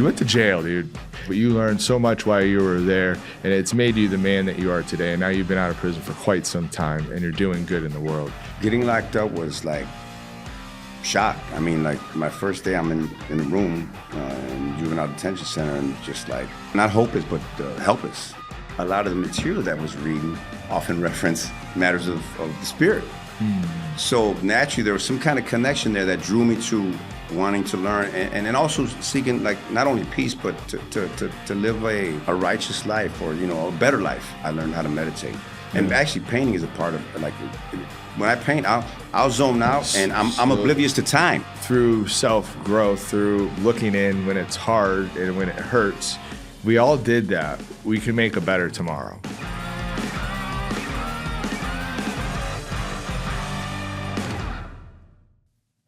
You went to jail, dude, but you learned so much while you were there, and it's made you the man that you are today. And now you've been out of prison for quite some time, and you're doing good in the world. Getting locked up was like shock. I mean, like my first day I'm in the room in juvenile detention center, and just like, not hopeless, but helpless. A lot of the material that was reading often referenced matters of the spirit. So naturally there was some kind of connection there that drew me to wanting to learn, and then also seeking, like, not only peace, but to live a righteous life, or, you know, a better life. I learned how to meditate. And actually painting is a part of, like, when I paint, I'll zone out, and I'm oblivious to time. Through self-growth, through looking in when it's hard and when it hurts, we all did that. We can make a better tomorrow.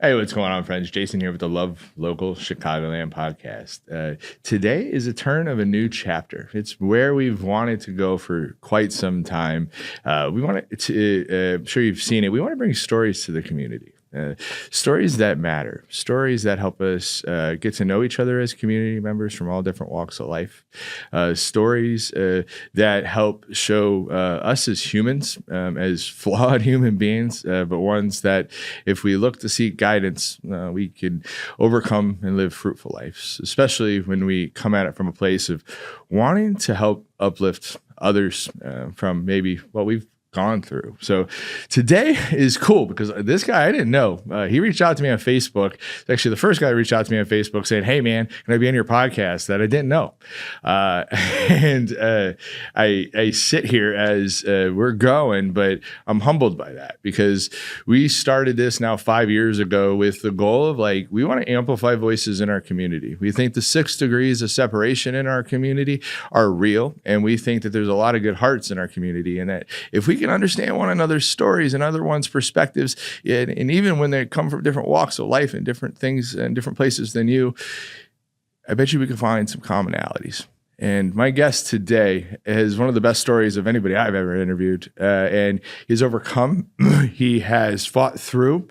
Hey, what's going on, friends? Jason here with the Local Chicagoland podcast. Today is a turn of a new chapter. It's where we've wanted to go for quite some time. We want to, I'm sure you've seen it, we want to bring stories to the community. Stories that matter, stories that help us get to know each other as community members from all different walks of life, stories that help show us as humans, as flawed human beings, but ones that if we look to seek guidance, we can overcome and live fruitful lives, especially when we come at it from a place of wanting to help uplift others from maybe what we've gone through. So today is cool because this guy I didn't know. He reached out to me on Facebook. It's actually the first guy that reached out to me on Facebook saying, "Hey man, can I be on your podcast?" That I didn't know. I sit here as we're going, but I'm humbled by that because we started this now 5 years ago with the goal of, like, we want to amplify voices in our community. We think the 6 degrees of separation in our community are real, and we think that there's a lot of good hearts in our community, and that if we can understand one another's stories and other one's perspectives, and even when they come from different walks of life and different things and different places than you, I bet you we can find some commonalities. And my guest today is one of the best stories of anybody I've ever interviewed. And he's overcome. He has fought through.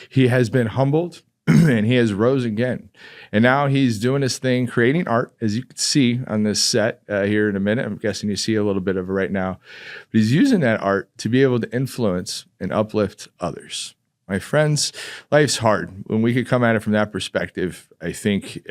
He has been humbled. And he has rose again. And now he's doing his thing, creating art, as you can see on this set here in a minute. I'm guessing you see a little bit of it right now. But he's using that art to be able to influence and uplift others. My friends, life's hard. When we could come at it from that perspective, I think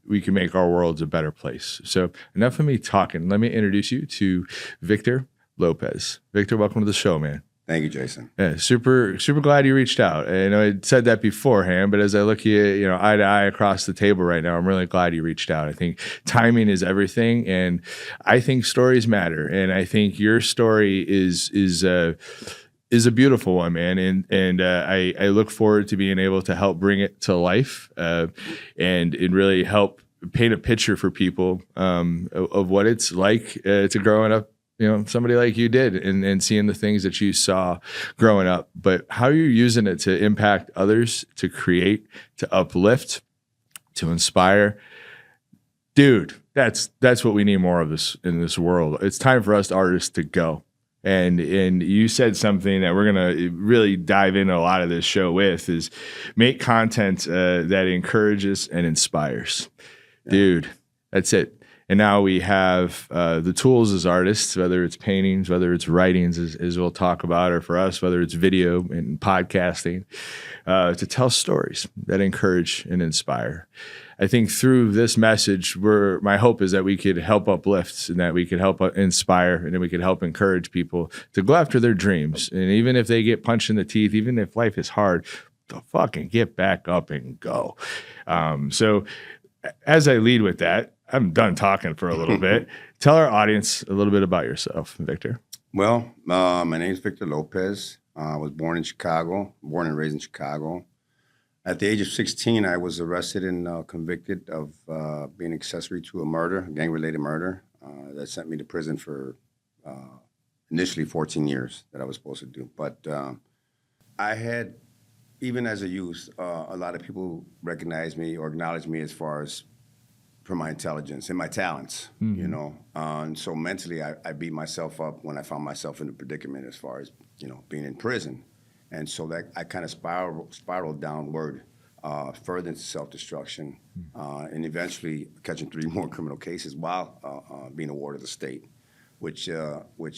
we can make our worlds a better place. So enough of me talking. Let me introduce you to Victor Lopez. Victor, welcome to the show, man. Thank you, Jason. Yeah, super glad you reached out. I know I said that beforehand, but as I look at you, eye to eye across the table right now, I'm really glad you reached out. I think timing is everything, and I think stories matter. And I think your story is a beautiful one, man. And I look forward to being able to help bring it to life and really help paint a picture for people of what it's like to growing up. Somebody like you did, and seeing the things that you saw growing up, but how you're using it to impact others, to create, to uplift, to inspire. Dude, that's what we need more of this in this world. It's time for us artists to go. And you said something that we're going to really dive into a lot of this show with is make content that encourages and inspires. Yeah. Dude, that's it. And now we have the tools as artists, whether it's paintings, whether it's writings, as we'll talk about, or for us, whether it's video and podcasting, to tell stories that encourage and inspire. I think through this message, my hope is that we could help uplift, and that we could help inspire, and that we could help encourage people to go after their dreams. And even if they get punched in the teeth, even if life is hard, to fucking get back up and go. So as I lead with that, I'm done talking for a little bit. Tell our audience a little bit about yourself, Victor. Well, my name is Victor Lopez. I was born in Chicago, born and raised in Chicago. At the age of 16, I was arrested and convicted of being accessory to a murder, a gang-related murder, that sent me to prison for initially 14 years that I was supposed to do. But I had, even as a youth, a lot of people recognized me or acknowledged me as far as for my intelligence and my talents, and so mentally I beat myself up when I found myself in a predicament as far as, being in prison. And so that I kind of spiraled downward further into self-destruction, and eventually catching 3 more criminal cases while being awarded the state, which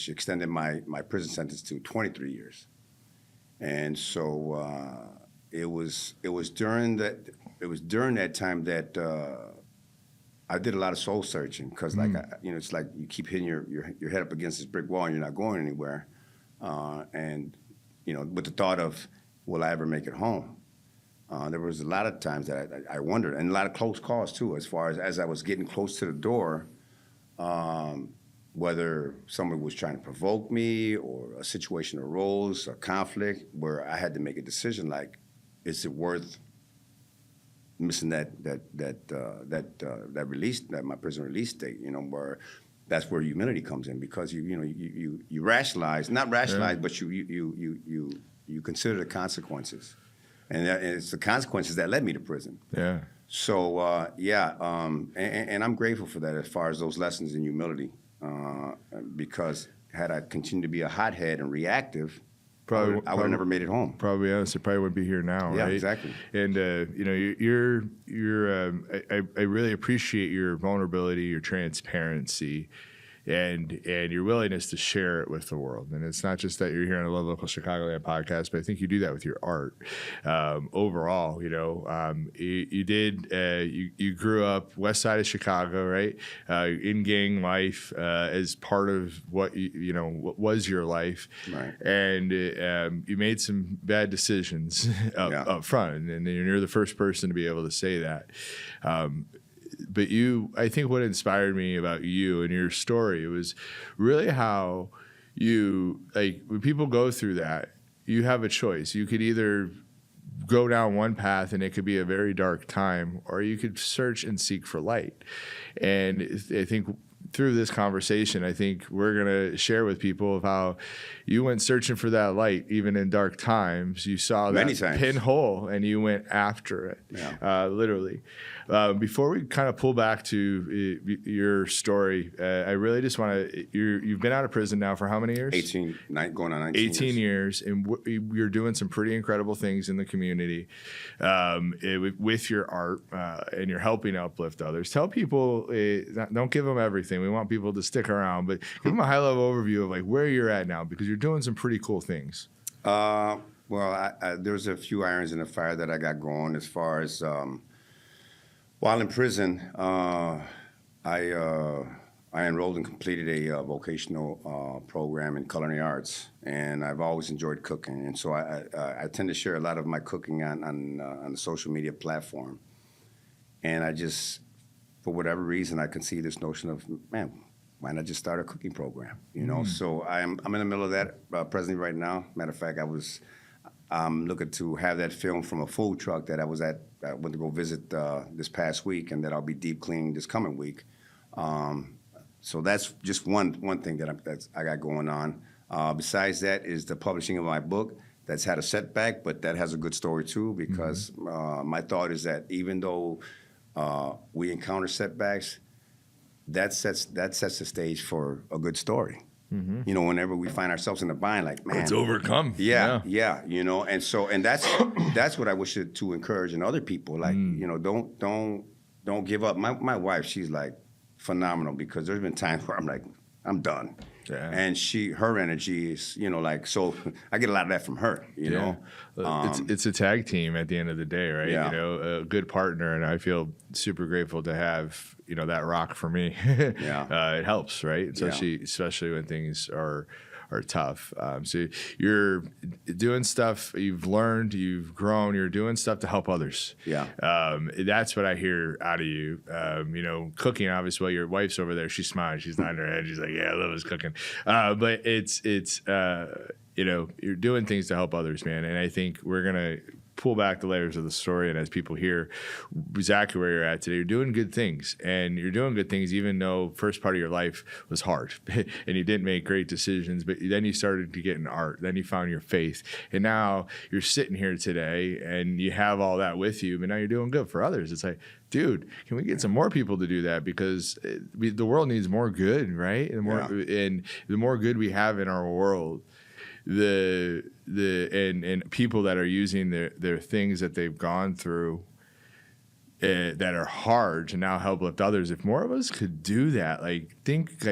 extended my prison sentence to 23 years. And so it was during that time that I did a lot of soul searching, because it's like you keep hitting your head up against this brick wall and you're not going anywhere, and with the thought of, will I ever make it home? There was a lot of times that I wondered, and a lot of close calls too, as far as I was getting close to the door, whether someone was trying to provoke me or a situation arose, a conflict where I had to make a decision, like, is it worth missing that release, that my prison release date, where that's where humility comes in, because you rationalize, not rationalize, but you consider the consequences, and it's the consequences that led me to prison. Yeah. So and I'm grateful for that, as far as those lessons in humility, because had I continued to be a hothead and reactive, I would have never made it home. Probably, honestly, probably wouldn't be here now, yeah, right? Exactly. And I really appreciate your vulnerability, your transparency, and your willingness to share it with the world. And it's not just that you're here on the Local Chicagoland podcast, but I think you do that with your art. Overall, you grew up west side of Chicago, right? In gang life, as part of what what was your life, right? And you made some bad decisions up front, and you're the first person to be able to say that. But I think what inspired me about you and your story was really how when people go through that, you have a choice. You could either go down one path and it could be a very dark time, or you could search and seek for light. And I think through this conversation, I think we're going to share with people of how you went searching for that light, even in dark times. You saw that pinhole and you went after it, literally. Before we kind of pull back to your story, I really just want to, you've been out of prison now for how many years? 18, going on 19 18 years. And you're doing some pretty incredible things in the community with your art, and you're helping uplift others. Tell people, don't give them everything. We want people to stick around, but give them a high-level overview of where you're at now, because you're doing some pretty cool things. Well, there's a few irons in the fire that I got going. As far as while in prison, I enrolled and completed a vocational program in culinary arts, and I've always enjoyed cooking, and so I tend to share a lot of my cooking on the social media platform, and I just, for whatever reason, I conceived this notion of, man, why not just start a cooking program? So I'm in the middle of that presently right now. Matter of fact, I'm looking to have that filmed from a food truck that I went to go visit this past week, and that I'll be deep cleaning this coming week. So that's just one thing that I got going on. Besides that is the publishing of my book. That's had a setback, but that has a good story too, because my thought is that even though we encounter setbacks, that sets the stage for a good story. Mm-hmm. Whenever we find ourselves in a bind, like, man, it's overcome. Yeah. And that's what I wish to encourage in other people. Like, don't give up. My wife, she's like phenomenal, because there's been times where I'm like, I'm done. Yeah. And her energy is, so I get a lot of that from her, you know. It's a tag team at the end of the day, right? Yeah. A good partner, and I feel super grateful to have, that rock for me. It helps, right? Especially when things are tough. So you're doing stuff, you've learned, you've grown, you're doing stuff to help others. Yeah. That's what I hear out of you. Cooking, obviously, while your wife's over there, she's smiling, she's nodding her head, she's like, yeah, I love his cooking. But it's you're doing things to help others, man. And I think we're going to pull back the layers of the story, and as people hear exactly where you're at today, you're doing good things, and you're doing good things even though first part of your life was hard and you didn't make great decisions, but then you started to get in art, then you found your faith, and now you're sitting here today and you have all that with you, but now you're doing good for others. It's like, dude, can we get some more people to do that? Because the world needs more good, right? And the more good we have in our world, and people that are using their things that they've gone through that are hard to now help lift others. If more of us could do that,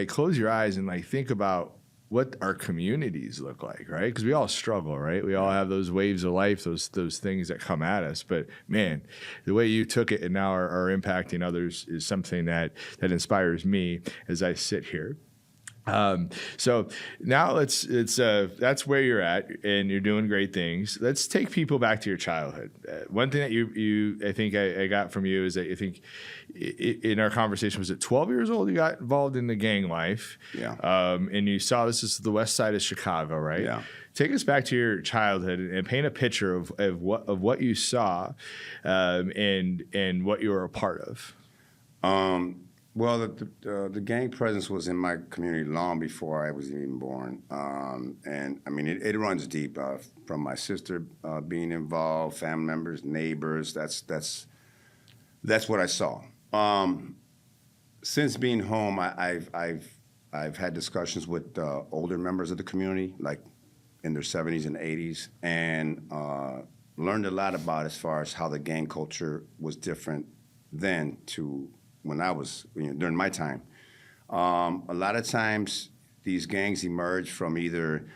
close your eyes and think about what our communities look like, right? Because we all struggle, right? We all have those waves of life, those things that come at us. But man, the way you took it and now are impacting others is something that inspires me as I sit here. So now that's where you're at, and you're doing great things. Let's take people back to your childhood. One thing that I think I got from you is that you think in our conversation, was it 12 years old you got involved in the gang life? Yeah. And you saw this is the west side of Chicago, right? Yeah. Take us back to your childhood and paint a picture of what you saw, and what you were a part of. Well, the gang presence was in my community long before I was even born, and I mean it runs deep. From my sister being involved, family members, neighbors. That's what I saw. Since being home, I've had discussions with older members of the community, like in their 70s and 80s, and learned a lot about as far as how the gang culture was different then to when I was, during my time. A lot of times these gangs emerge from either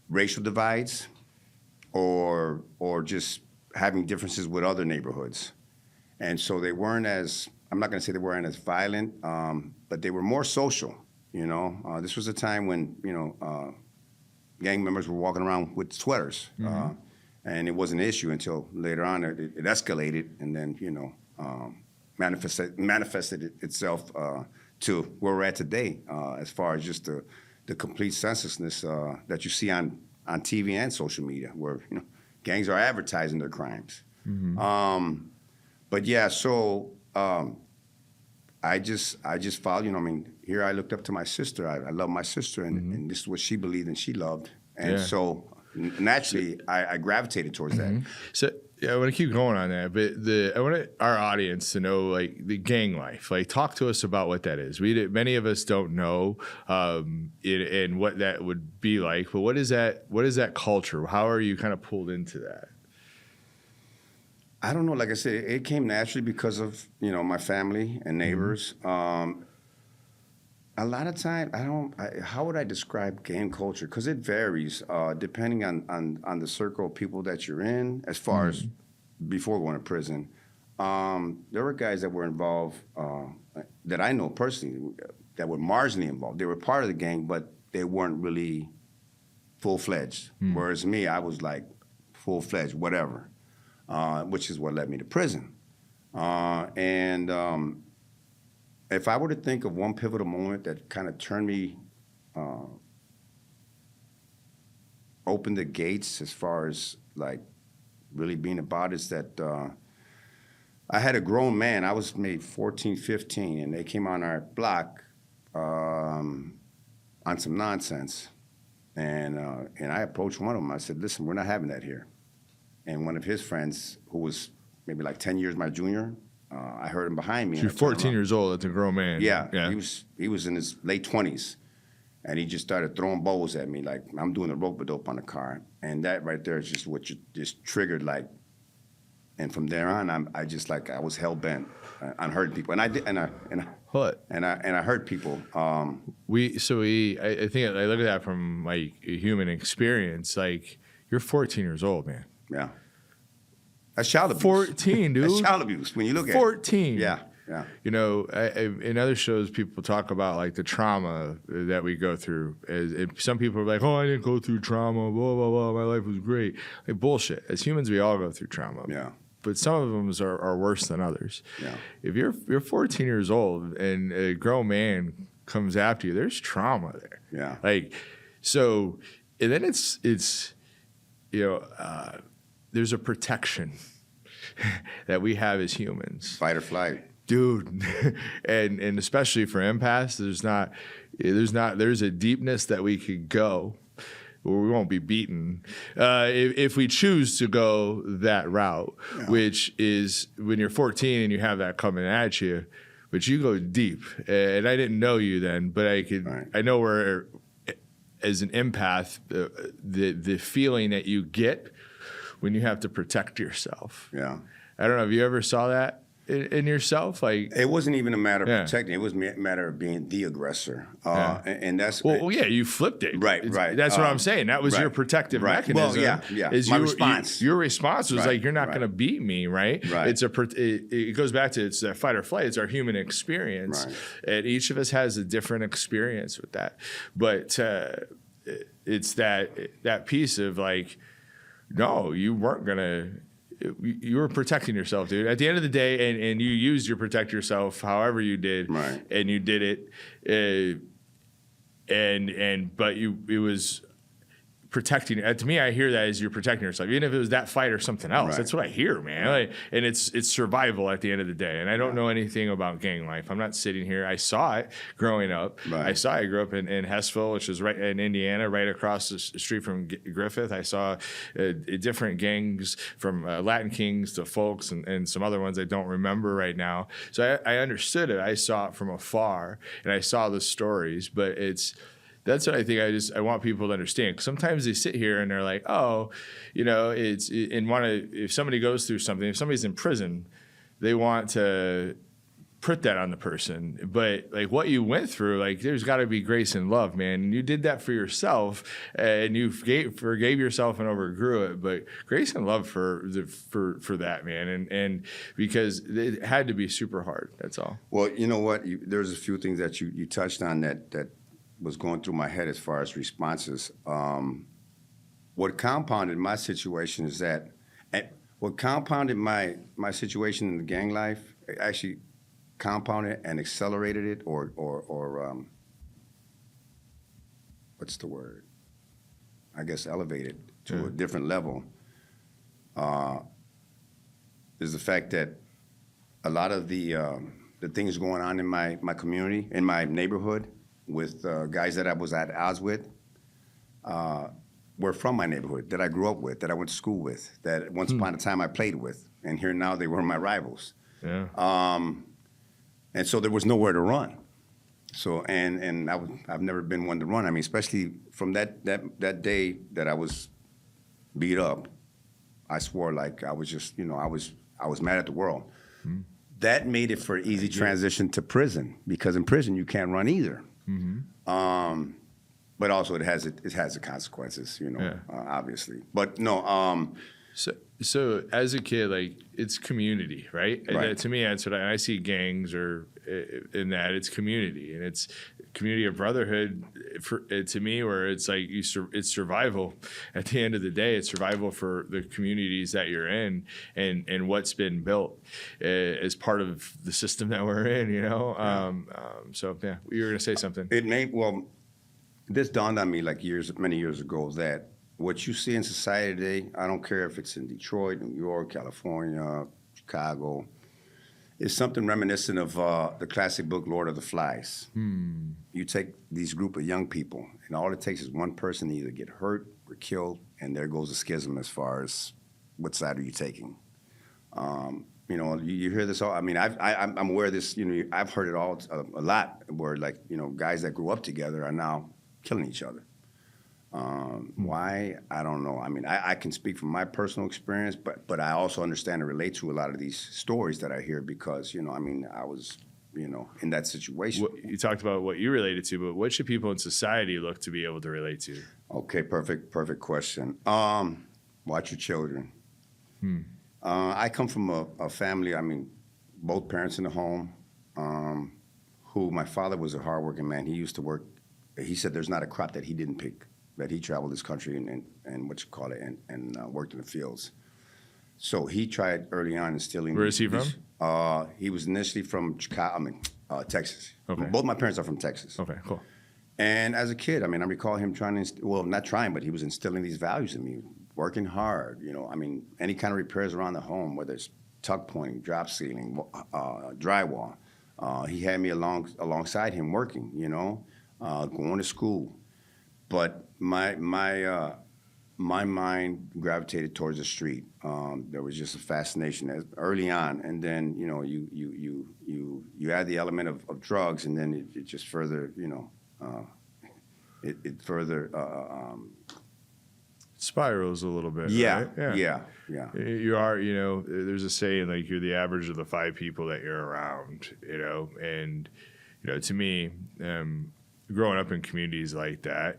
racial divides or just having differences with other neighborhoods. And so they weren't as, I'm not gonna say they weren't as violent, but they were more social, This was a time when, gang members were walking around with sweaters. Mm-hmm. And it wasn't an issue until later on it escalated, and then, manifested itself to where we're at today, as far as just the complete senselessness that you see on TV and social media, where gangs are advertising their crimes. Mm-hmm. But yeah, so I just followed. Here I looked up to my sister. I love my sister, and, mm-hmm. and this is what she believed and she loved, and so naturally I gravitated towards that. So. Yeah, I want to keep going on that, but I want our audience to know the gang life. Talk to us about what that is. Many of us don't know, and what that would be like. But what is that? What is that culture? How are you kind of pulled into that? I don't know. Like I said, it came naturally because of my family and neighbors. Mm-hmm. A lot of time, how would I describe gang culture? Because it varies depending on the circle of people that you're in, as far mm-hmm. as before going to prison. There were guys that were involved that I know personally that were marginally involved. They were part of the gang, but they weren't really full-fledged. Mm. Whereas me, I was like full-fledged, whatever, which is what led me to prison. If I were to think of one pivotal moment that kind of turned me, opened the gates as far as really being about, is that I had a grown man. I was maybe 14, 15, and they came on our block on some nonsense. And I approached one of them. I said, listen, we're not having that here. And one of his friends, who was maybe 10 years my junior, I heard him behind me. So you're 14 years old. That's a grown man. Yeah. He was in his late 20s, and he just started throwing bowls at me like I'm doing a rope-a-dope on the car, and that right there is just what just triggered And from there on, I was hell bent on hurting people, and I did, and I hurt people. I think I look at that from a human experience. You're 14 years old, man. Yeah. That's child abuse. 14, dude. That's child abuse when you look at it. 14. Yeah. In other shows, people talk about the trauma that we go through. Some people are like, "Oh, I didn't go through trauma. Blah blah blah. My life was great." Bullshit. As humans, we all go through trauma. Yeah. But some of them are worse than others. Yeah. If you're 14 years old and a grown man comes after you, there's trauma there. Yeah. So, and then it's there's a protection that we have as humans. Fight or flight. Dude, and especially for empaths, there's a deepness that we could go where we won't be beaten if we choose to go that route, which is when you're 14 and you have that coming at you, but you go deep. And I didn't know you then, but I know where as an empath, the feeling that you get when you have to protect yourself. Yeah. I don't know. Have you ever saw that in yourself? Like, it wasn't even a matter of protecting. It was a matter of being the aggressor. And that's you flipped it. Right. That's what I'm saying. That was your protective mechanism. Well, yeah. Is my response. Your response was like, you're not going to beat me, right? Right. It goes back to it's that fight or flight. It's our human experience, and each of us has a different experience with that. But it's that piece of like, no, you weren't gonna. You were protecting yourself, dude. At the end of the day, and you used your protect yourself however you did, and you did it, but it was protecting. To me, I hear that as you're protecting yourself, even if it was that fight or something else. That's what I hear, man. Like, and it's survival at the end of the day. And I don't know anything about gang life. I'm not sitting here. I saw it growing up. I grew up in Hessville, which is right in Indiana, right across the street from Griffith. I saw different gangs from Latin Kings to Folks and some other ones I don't remember right now. So I understood it. I saw it from afar, and I saw the stories, but that's what I think I want people to understand. 'Cause sometimes they sit here and they're like, oh, if somebody goes through something, if somebody's in prison, they want to put that on the person. But like what you went through, like there's got to be grace and love, man. And you did that for yourself, and you forgave yourself and overgrew it. But grace and love for that, man, and because it had to be super hard. That's all. Well, you know what? There's a few things that you touched on that was going through my head as far as responses. What compounded my situation is that, what compounded my situation in the gang life actually compounded and accelerated it, or what's the word? I guess elevated to a different level. Is the fact that a lot of the things going on in my community, in my neighborhood, with guys that I was at odds with, were from my neighborhood, that I grew up with, that I went to school with, that once upon a time I played with, and here now they were my rivals. Yeah. And so there was nowhere to run. So and I've never been one to run. I mean, especially from that day that I was beat up, I swore like I was just I was mad at the world. Mm-hmm. That made it for an easy transition to prison, because in prison you can't run either. Mm-hmm. But also it has the consequences, obviously. But no. So as a kid, like it's community, right? To me, that's what I see gangs or in that it's community, and it's community of brotherhood to me, where it's like it's survival. At the end of the day, it's survival for the communities that you're in and what's been built as part of the system that we're in. So yeah, you were gonna say something. This dawned on me like many years ago, that what you see in society today, I don't care if it's in Detroit, New York, California, Chicago, is something reminiscent of the classic book Lord of the Flies. You take these group of young people, and all it takes is one person to either get hurt or killed, and there goes the schism as far as what side are you taking. You hear this all. I mean, I'm aware of this. I've heard it all a lot, where guys that grew up together are now killing each other. Why? I don't know. I mean, I can speak from my personal experience, but I also understand and relate to a lot of these stories that I hear, because, I was, in that situation. You talked about what you related to, but what should people in society look to be able to relate to? Okay, perfect question. Watch your children. I come from a family, both parents in the home, who my father was a hardworking man. He used to work. He said there's not a crop that he didn't pick, that he traveled this country and worked in the fields. So he tried early on instilling. Where is he from? He was initially from Texas. Okay. Both my parents are from Texas. Okay, cool. And as a kid, I recall him not trying, but he was instilling these values in me, working hard, any kind of repairs around the home, whether it's tuck pointing, drop ceiling, drywall. He had me alongside him working, going to school. But my mind gravitated towards the street. There was just a fascination early on, and then you add the element of drugs, and then it just further it further. Spirals a little bit. Yeah, right? yeah. You are, there's a saying like you're the average of the 5 people that you're around, and to me, growing up in communities like that,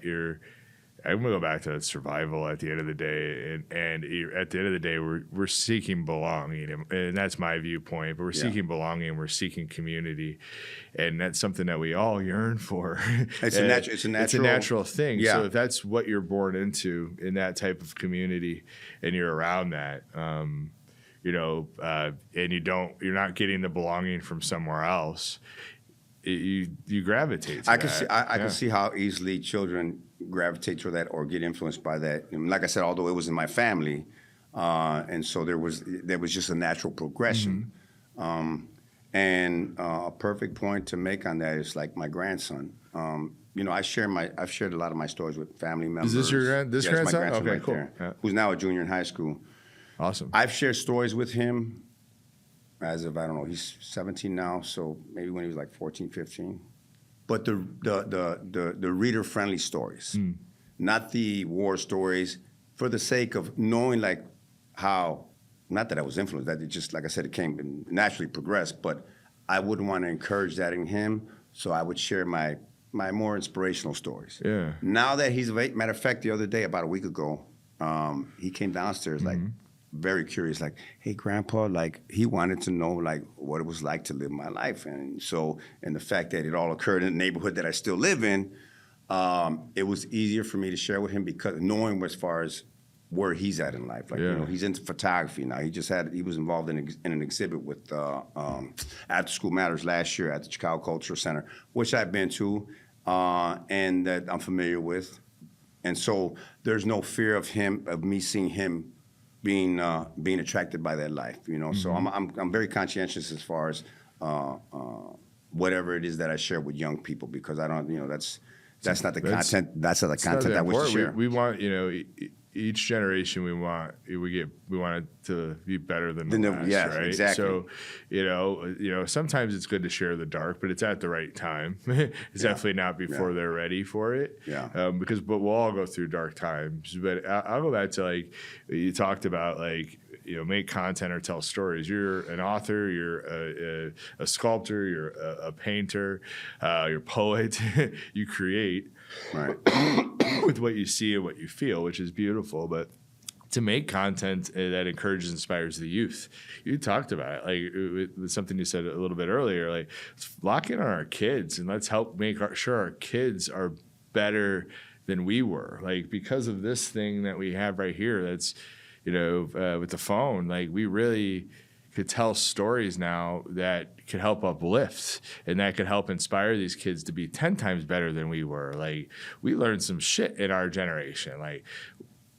I'm gonna go back to survival at the end of the day, and at the end of the day, we're seeking belonging, and that's my viewpoint. But we're seeking belonging, we're seeking community, and that's something that we all yearn for. It's a natural thing. Yeah. So if that's what you're born into in that type of community, and you're around that, and you're not getting the belonging from somewhere else, you gravitate to that. I can see how easily children gravitate toward that or get influenced by that. And like I said, although it was in my family, and so there was just a natural progression. And a perfect point to make on that is like my grandson. I've shared a lot of my stories with family members. Is this your grandson? My grandson Okay, right cool. there, Yeah. who's now a junior in high school. Awesome. I've shared stories with him as of, I don't know, he's 17 now, so maybe when he was like 14, 15. But the reader-friendly stories, not the war stories, for the sake of knowing like how, not that I was influenced, that it just, like I said, it came and naturally progressed, but I wouldn't want to encourage that in him, so I would share my more inspirational stories. Yeah. Now that he's of age, matter of fact, the other day, about a week ago, he came downstairs like, very curious, like, hey, Grandpa, like, he wanted to know, like, what it was like to live my life. And so, and the fact that it all occurred in the neighborhood that I still live in, it was easier for me to share with him because knowing as far as where he's at in life. Like, he's into photography now. He was involved in an exhibit with After School Matters last year at the Chicago Cultural Center, which I've been to and that I'm familiar with. And so there's no fear of me seeing him being attracted by that life, So I'm very conscientious as far as whatever it is that I share with young people because I don't, that's not the content. That's not the content I wish to share. We want, each generation we want it to be better than the last, yes, right? Exactly. So, sometimes it's good to share the dark, but it's at the right time. It's definitely not before they're ready for it. Yeah. But we'll all go through dark times. But I'll go back to like you talked about, like, make content or tell stories. You're an author, you're a sculptor, you're a painter, you're a poet. You create with what you see and what you feel, which is beautiful. But to make content that encourages and inspires the youth, you talked about it, like it was something you said a little bit earlier, like let's lock in on our kids and let's help make sure our kids are better than we were. Like, because of this thing that we have right here, that's with the phone, like we really could tell stories now that could help uplift and that could help inspire these kids to be 10 times better than we were. Like, we learned some shit in our generation. Like,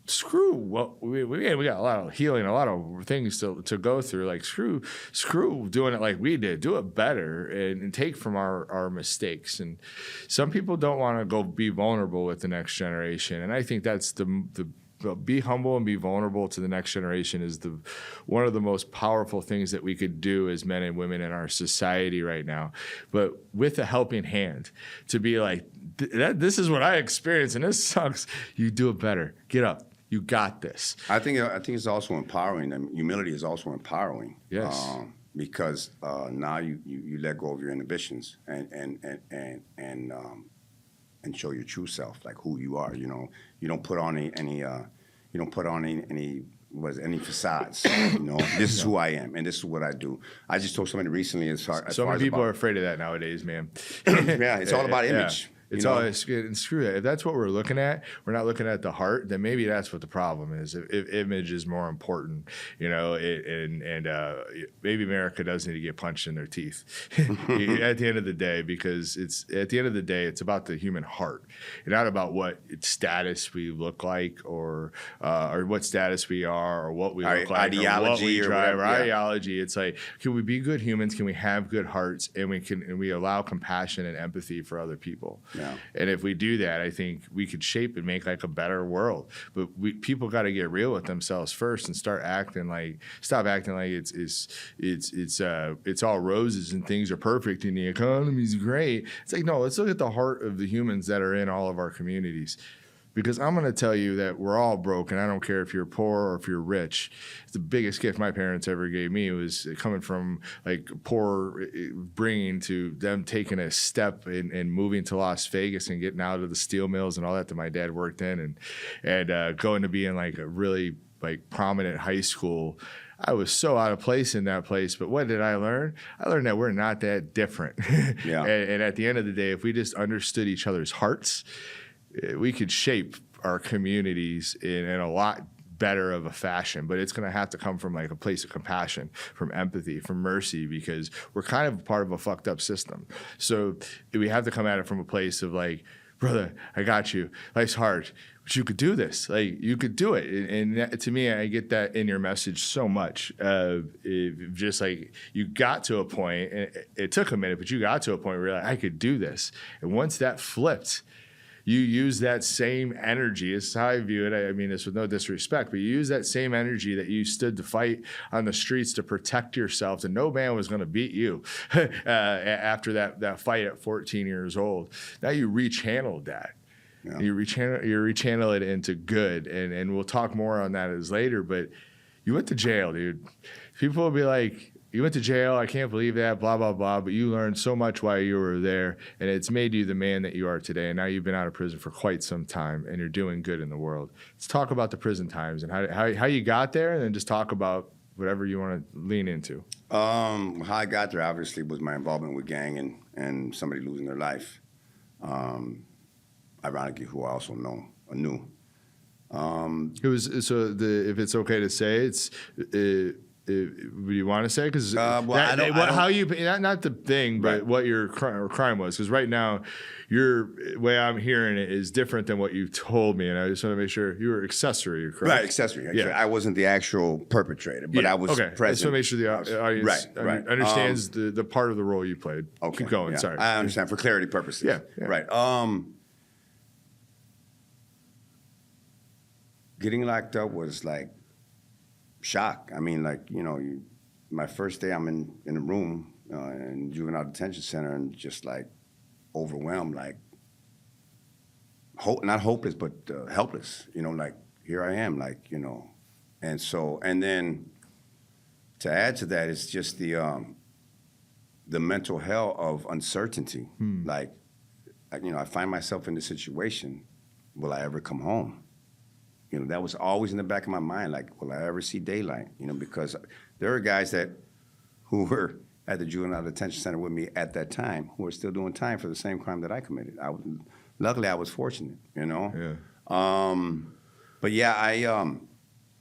screw what we got a lot of healing, a lot of things to go through. Like, screw doing it like we did. Do it better and take from our mistakes. And some people don't want to go be vulnerable with the next generation. And I think that's the be humble and be vulnerable to the next generation is one of the most powerful things that we could do as men and women in our society right now. But with a helping hand to be like, this is what I experienced and this sucks. You do it better. Get up. You got this. I think it's also empowering. And humility is also empowering. Yes. Because now you let go of your inhibitions and show your true self, like who you are. You don't put on any facades. This is who I am, and this is what I do. I just told somebody recently, so many people are afraid of that nowadays, man. Yeah, it's all about image. Yeah. It's all and screw that. If that's what we're looking at, we're not looking at the heart. Then maybe that's what the problem is. If image is more important, and maybe America does need to get punched in their teeth at the end of the day, because it's about the human heart, and not about what status we look like or what status we are or what we look like, ideology or what we drive, or ideology. It's like, can we be good humans? Can we have good hearts? And we allow compassion and empathy for other people? Yeah. And if we do that, I think we could shape and make like a better world. But people got to get real with themselves first and stop acting like it's all roses and things are perfect and the economy's great. It's like, no, let's look at the heart of the humans that are in all of our communities. Because I'm going to tell you that we're all broken. I don't care if you're poor or if you're rich. It's the biggest gift my parents ever gave me was coming from like poor bringing to them taking a step and moving to Las Vegas and getting out of the steel mills and all that my dad worked in and going to be in like a really like prominent high school. I was so out of place in that place. But what did I learn? I learned that we're not that different. Yeah. And at the end of the day, if we just understood each other's hearts, we could shape our communities in a lot better of a fashion, but it's going to have to come from like a place of compassion, from empathy, from mercy, because we're kind of part of a fucked up system. So we have to come at it from a place of like, brother, I got you. Life's hard, but you could do this. Like you could do it. And that, to me, I get that in your message so much. Just like you got to a point, and it took a minute, but you got to a point where you're like, I could do this. And once that flipped, you use that same energy. This is how I view it. I mean this with no disrespect, but you use that same energy that you stood to fight on the streets to protect yourself, and no man was going to beat you after that fight at 14 years old. Now you rechanneled that. Yeah. You rechannel it into good, and we'll talk more on that as later. But you went to jail, dude. People will be like, you went to jail, I can't believe that, blah, blah, blah, but you learned so much while you were there, and it's made you the man that you are today, and now you've been out of prison for quite some time, and you're doing good in the world. Let's talk about the prison times and how you got there, and then just talk about whatever you want to lean into. How I got there, obviously, was my involvement with gang and somebody losing their life. Ironically, who I also knew. It was, if it's okay to say, it's... Would you want to say? Because not the thing, but right. What your crime was. Because right now, your way I'm hearing it is different than what you told me, and I just want to make sure you were accessory. Correct? Right, accessory. Yeah. I wasn't the actual perpetrator, but I was present. I just want to make sure the audience understands the part of the role you played. Okay. Keep going. Yeah. Sorry. I understand for clarity purposes. Yeah. Right. Getting locked up was like shock. I mean, like, my first day I'm in a room in juvenile detention center and just like overwhelmed, like not hopeless, but helpless, like here I am, like, and then to add to that, it's just the mental hell of uncertainty. Like, I find myself in this situation, will I ever come home? That was always in the back of my mind, like, will I ever see daylight? Because there are guys who were at the juvenile detention center with me at that time who are still doing time for the same crime that I committed. Luckily, I was fortunate, Yeah. But yeah, I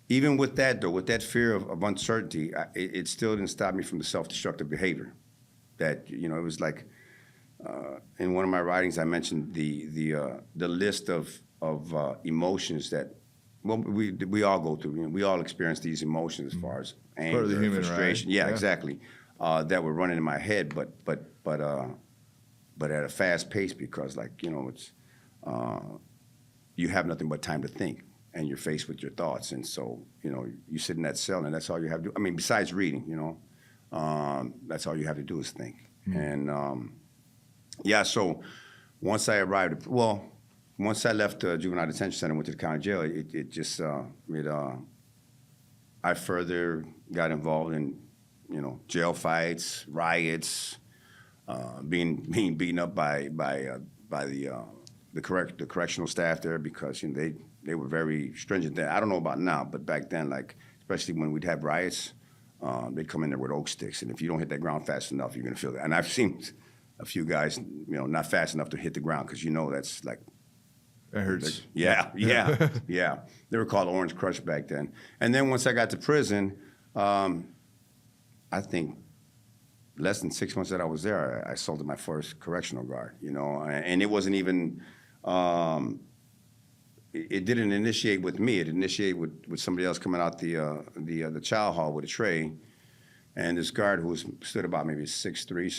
even with that though, with that fear of uncertainty, it still didn't stop me from the self-destructive behavior. That it was like in one of my writings, I mentioned the list of emotions that. Well, we all go through. We all experience these emotions as far as anger, frustration. Right? Yeah, exactly. That were running in my head, but at a fast pace because, like, it's you have nothing but time to think, and you're faced with your thoughts, and so you sit in that cell, and that's all you have to do. I mean, besides reading, that's all you have to do is think. And so once I arrived, once I left the juvenile detention center and went to the county jail, it just I further got involved in jail fights, riots, being beaten up by the correctional staff there because they were very stringent then. I don't know about now, but back then, like especially when we'd have riots, they'd come in there with oak sticks, and if you don't hit that ground fast enough, you're gonna feel that. And I've seen a few guys, not fast enough to hit the ground because that's like. That hurts. Yeah. They were called Orange Crush back then. And then once I got to prison, I think less than 6 months that I was there, I assaulted my first correctional guard, and it wasn't even, it didn't initiate with me. It initiated with somebody else coming out the chow hall with a tray. And this guard who stood about maybe 6'3",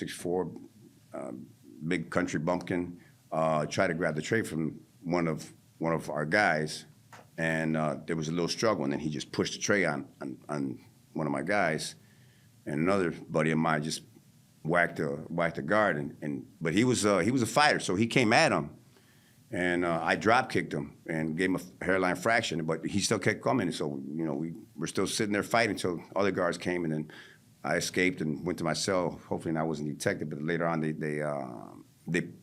6'4", big country bumpkin, tried to grab the tray from one of our guys, and there was a little struggle, and then he just pushed the tray on one of my guys, and another buddy of mine just whacked the guard, but he was a fighter, so he came at him, and I drop kicked him and gave him a hairline fraction, but he still kept coming, and so we were still sitting there fighting until other guards came, and then I escaped and went to my cell. Hopefully, I wasn't detected, but later on,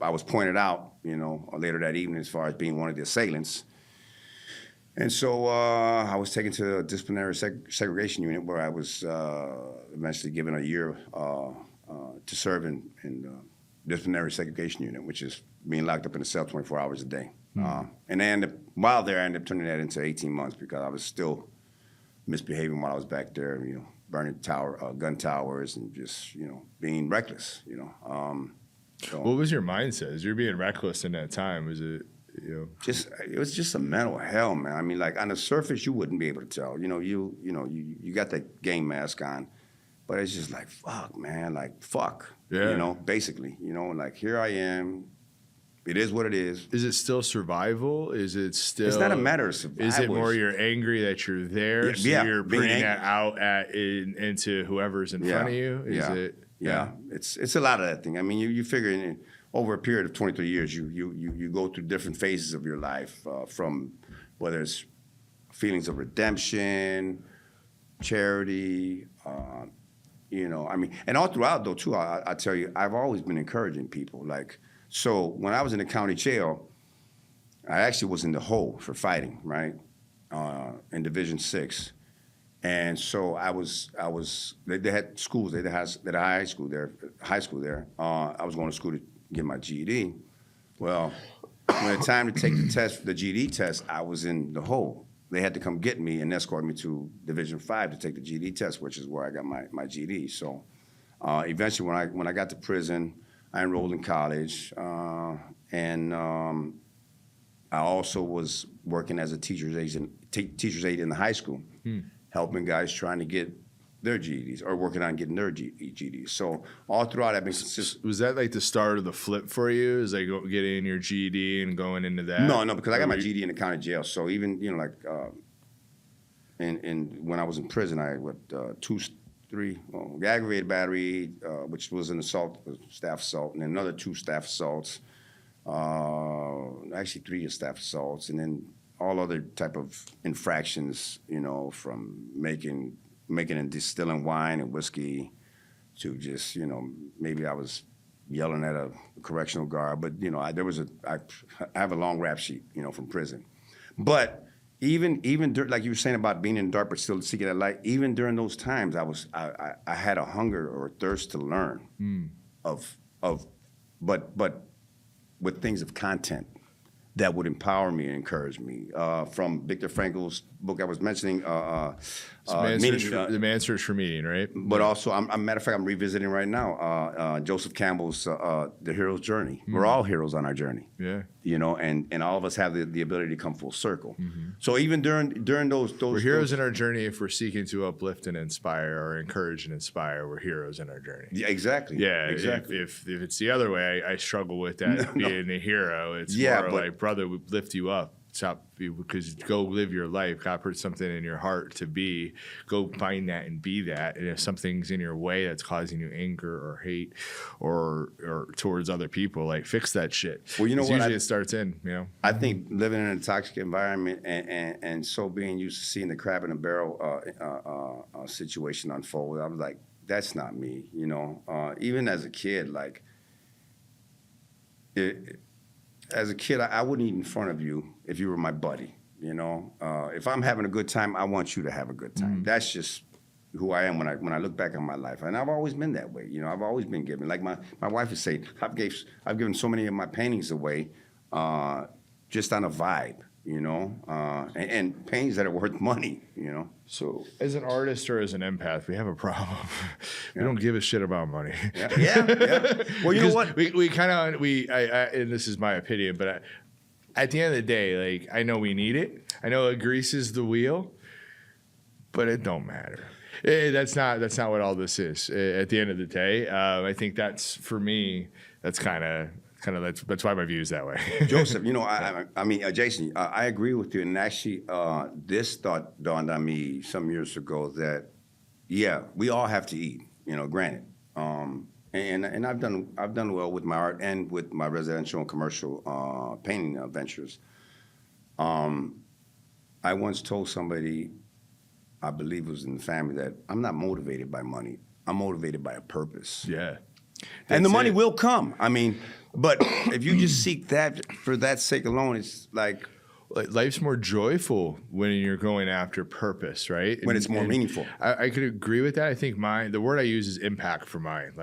I was pointed out, later that evening as far as being one of the assailants. And so I was taken to a disciplinary segregation unit where I was eventually given a year to serve in disciplinary segregation unit, which is being locked up in a cell 24 hours a day. And while there, I ended up turning that into 18 months because I was still misbehaving while I was back there, burning gun towers and just, being reckless, So, what was your mindset as you're being reckless in that time? Was it, it was just a mental hell, man. I mean, like on the surface, you wouldn't be able to tell. You got that game mask on, but it's just like fuck, man. Like fuck, yeah. Basically, like here I am. It is what it is. Is it still survival? Is it still? It's not a matter of survival. Is it more you're angry that you're there, so you're putting that out into whoever's in front of you? Is it? Yeah, it's a lot of that thing. I mean, you figure over a period of 23 years, you go through different phases of your life, from whether it's feelings of redemption, charity, I mean, and all throughout though too. I tell you, I've always been encouraging people. Like, so when I was in the county jail, I actually was in the hole for fighting, right, in Division 6. And so I was. They had schools. They had a high school there. I was going to school to get my GED. Well, when it time to take the GED test, I was in the hole. They had to come get me and escort me to Division 5 to take the GED test, which is where I got my GED. So eventually, when I got to prison, I enrolled in college, and I also was working as a teacher's aide in the high school. Helping guys trying to get their GEDs or working on getting their GEDs. So all throughout that, was that like the start of the flip for you? Is like getting your GED and going into that? No, because I got my GED in the county jail. So even when I was in prison, I aggravated battery, which was an assault, staff assault, and another 2 staff assaults. Actually 3 staff assaults, and then all other type of infractions, from making and distilling wine and whiskey to just, maybe I was yelling at a correctional guard. But, I have a long rap sheet, from prison. But even like you were saying about being in the dark but still seeking that light, even during those times, I had a hunger or a thirst to learn but with things of content that would empower me and encourage me. From Victor Frankl's book I was mentioning, The Man's Search for Meaning, right? But also, matter of fact, I'm revisiting right now Joseph Campbell's The Hero's Journey. We're all heroes on our journey. Yeah. And all of us have the ability to come full circle. So even during those we're heroes in our journey if we're seeking to uplift and inspire or encourage and inspire. We're heroes in our journey. Yeah, exactly. Yeah, exactly. If it's the other way, I struggle with that being a hero. It's more like, brother, we lift you up. Because go live your life. God put something in your heart to be. Go find that and be that. And if something's in your way that's causing you anger or hate or towards other people, like fix that shit. Well, usually it starts in. I think living in a toxic environment and so being used to seeing the crab in a barrel situation unfold, I was like, that's not me. Even as a kid, like. As a kid, I wouldn't eat in front of you if you were my buddy, If I'm having a good time, I want you to have a good time. That's just who I am when I look back on my life. And I've always been that way. I've always been giving. Like my wife would say, I've given so many of my paintings away just on a vibe, and paintings that are worth money, So as an artist or as an empath, we have a problem. We don't give a shit about money. Yeah. Well, you know what? We kind of, and this is my opinion, but at the end of the day, like, I know we need it. I know it greases the wheel, but it don't matter. That's not what all this is. At the end of the day, I think that's, for me, that's kind of That's why my view is that way. Joseph, I mean, Jason, I agree with you. And actually, this thought dawned on me some years ago that, yeah, we all have to eat. Granted, and I've done well with my art and with my residential and commercial painting ventures. I once told somebody, I believe it was in the family, that I'm not motivated by money. I'm motivated by a purpose. Yeah. And the money will come. I mean, but if you just seek that for that sake alone, it's like life's more joyful when you're going after purpose, right? When it's more meaningful. I could agree with that. I think the word I use is impact for mine.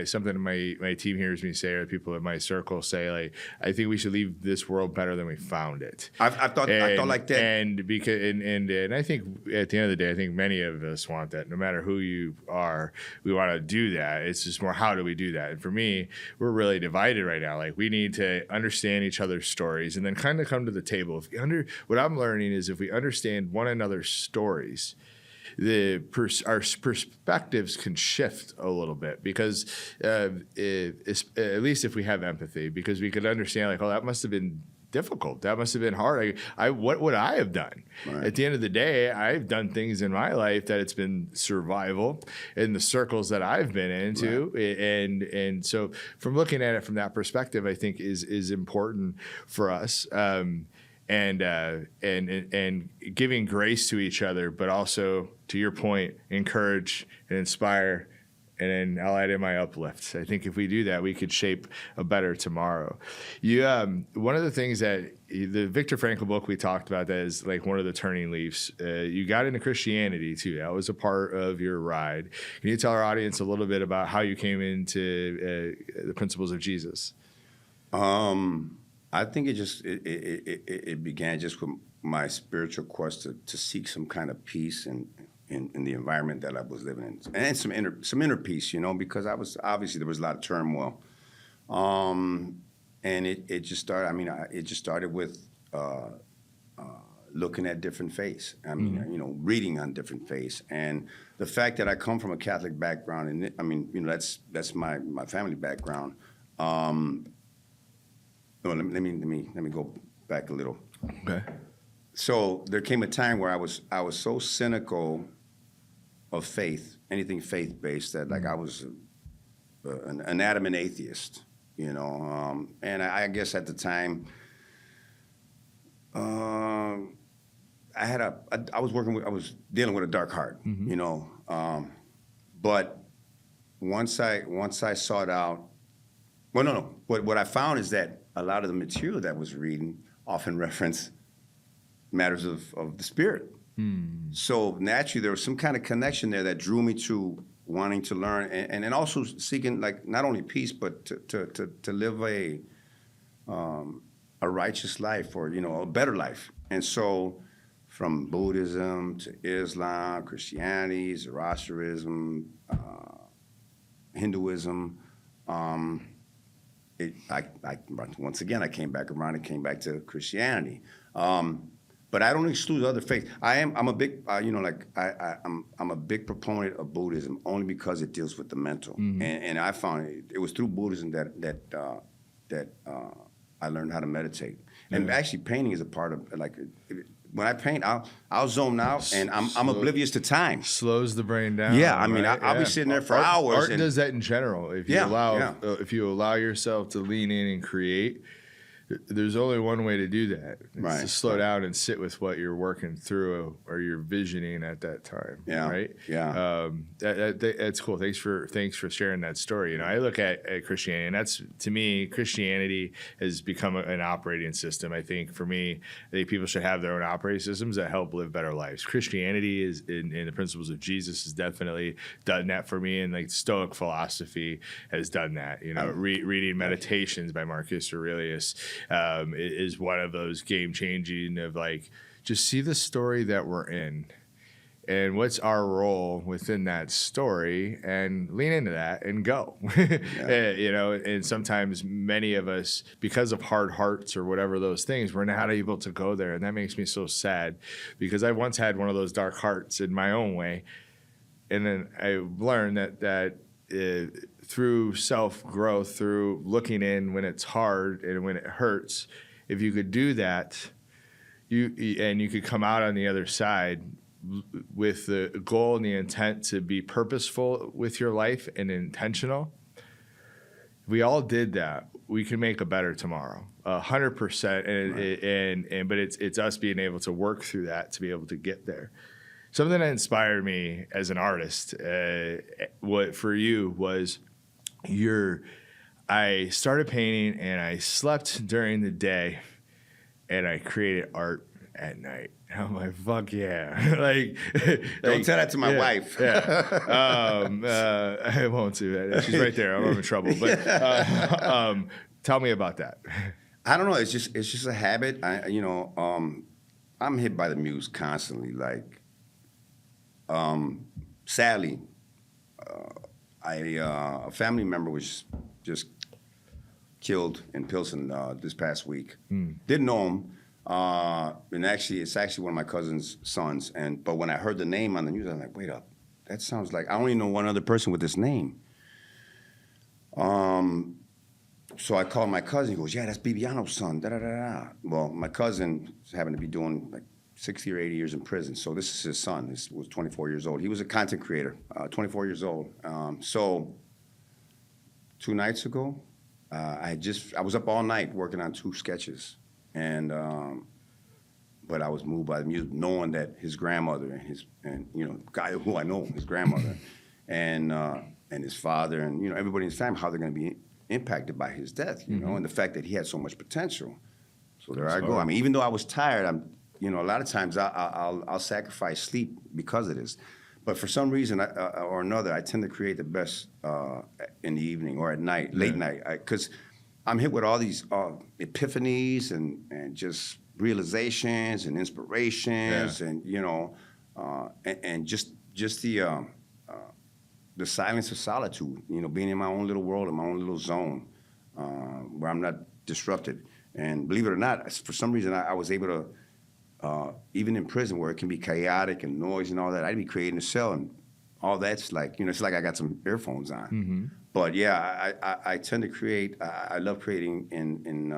Something my team hears me say, or people in my circle say, I think we should leave this world better than we found it. I thought like that. And I think at the end of the day, I think many of us want that. No matter who you are, we want to do that. It's just more, how do we do that? And for me, we're really divided right now. We need to understand each other's stories and then kind of come to the table. What I'm learning is if we understand one another's stories, our perspectives can shift a little bit because at least if we have empathy, because we could understand that must have been difficult. That must have been hard. What would I have done? Right. At the end of the day, I've done things in my life that it's been survival in the circles that I've been into. Right. And so from looking at it from that perspective, I think is important for us. And giving grace to each other, but also, to your point, encourage and inspire, and then I'll add in my uplift. I think if we do that, we could shape a better tomorrow. One of the things that the Viktor Frankl book we talked about, that is one of the turning leaves. You got into Christianity too. That was a part of your ride. Can you tell our audience a little bit about how you came into the principles of Jesus? I think it began just with my spiritual quest to seek some kind of peace in the environment that I was living in, and some inner peace, because there was a lot of turmoil, and it just started. I mean, it just started with looking at different faiths. I mean, reading on different faiths, and the fact that I come from a Catholic background, and I mean, that's my family background. No, let me go back a little. Okay. So there came a time where I was so cynical of faith, anything faith based, that I was an adamant atheist, And I guess at the time, I was dealing with a dark heart, But once I sought out, well, no. What I found is that a lot of the material that was reading often referenced matters of the spirit. So naturally, there was some kind of connection there that drew me to wanting to learn, and also seeking not only peace, but to live a righteous life, or a better life. And so, from Buddhism to Islam, Christianity, Zoroastrianism, Hinduism. Once again, I came back around and came back to Christianity. But I don't exclude other faiths. I'm a big, I'm a big proponent of Buddhism only because it deals with the mental. And I found it was through Buddhism that I learned how to meditate. And actually, painting is a part of when I paint, I'll zone out, and I'm oblivious to time. Slows the brain down. Yeah, I mean, I'll be sitting there for hours. Art does that in general. If you allow yourself to lean in and create, there's only one way to do that. It's to slow down and sit with what you're working through or you're visioning at that time. Yeah. Right. Yeah. That's cool. Thanks for sharing that story. I look at Christianity, and that's, to me, Christianity has become an operating system. I think for me, I think people should have their own operating systems that help live better lives. Christianity is in the principles of Jesus has definitely done that for me, and Stoic philosophy has done that. Reading Meditations by Marcus Aurelius is one of those game-changing of just see the story that we're in and what's our role within that story, and lean into that and go. And sometimes many of us, because of hard hearts or whatever those things, we're not able to go there, and that makes me so sad, because I once had one of those dark hearts in my own way, and then I learned that through self-growth, through looking in when it's hard and when it hurts, if you could do that, you could come out on the other side with the goal and the intent to be purposeful with your life and intentional. If we all did that, we can make a better tomorrow, 100%. But it's us being able to work through that to be able to get there. Something that inspired me as an artist, what for you was I started painting and I slept during the day and I created art at night. I'm like, fuck yeah. Don't tell that to my wife. I won't do that. She's right there. I'm in trouble. But tell me about that. I don't know. It's just a habit. I'm hit by the muse constantly. Sadly, a family member was just killed in Pilsen this past week. Didn't know him. And it's actually one of my cousin's sons. But when I heard the name on the news, I was like, wait up, that sounds like I only know one other person with this name. So I called my cousin. He goes, yeah, that's Bibiano's son. Da da da da. Well, my cousin happened to be doing like 60 or 80 years in prison. So this is his son. He was 24 years old. He was a content creator, 24 years old. So 2 nights ago, I was up all night working on 2 sketches. But I was moved by the music, knowing that his grandmother and guy who I know, his grandmother, and his father, and everybody in his family, how they're going to be impacted by his death, and the fact that he had so much potential. So there I go. I mean, even though I was tired, a lot of times I'll sacrifice sleep because of this. But for some reason or another, I tend to create the best in the evening or at night, late night, because I'm hit with all these epiphanies and just realizations and inspirations, and just the silence of solitude. Being in my own little world, in my own little zone, where I'm not disrupted. And believe it or not, for some reason I was able to, even in prison where it can be chaotic and noise and all that, I'd be creating a cell and all that's like, it's like I got some earphones on. Mm-hmm. But yeah, I tend to create. I love creating in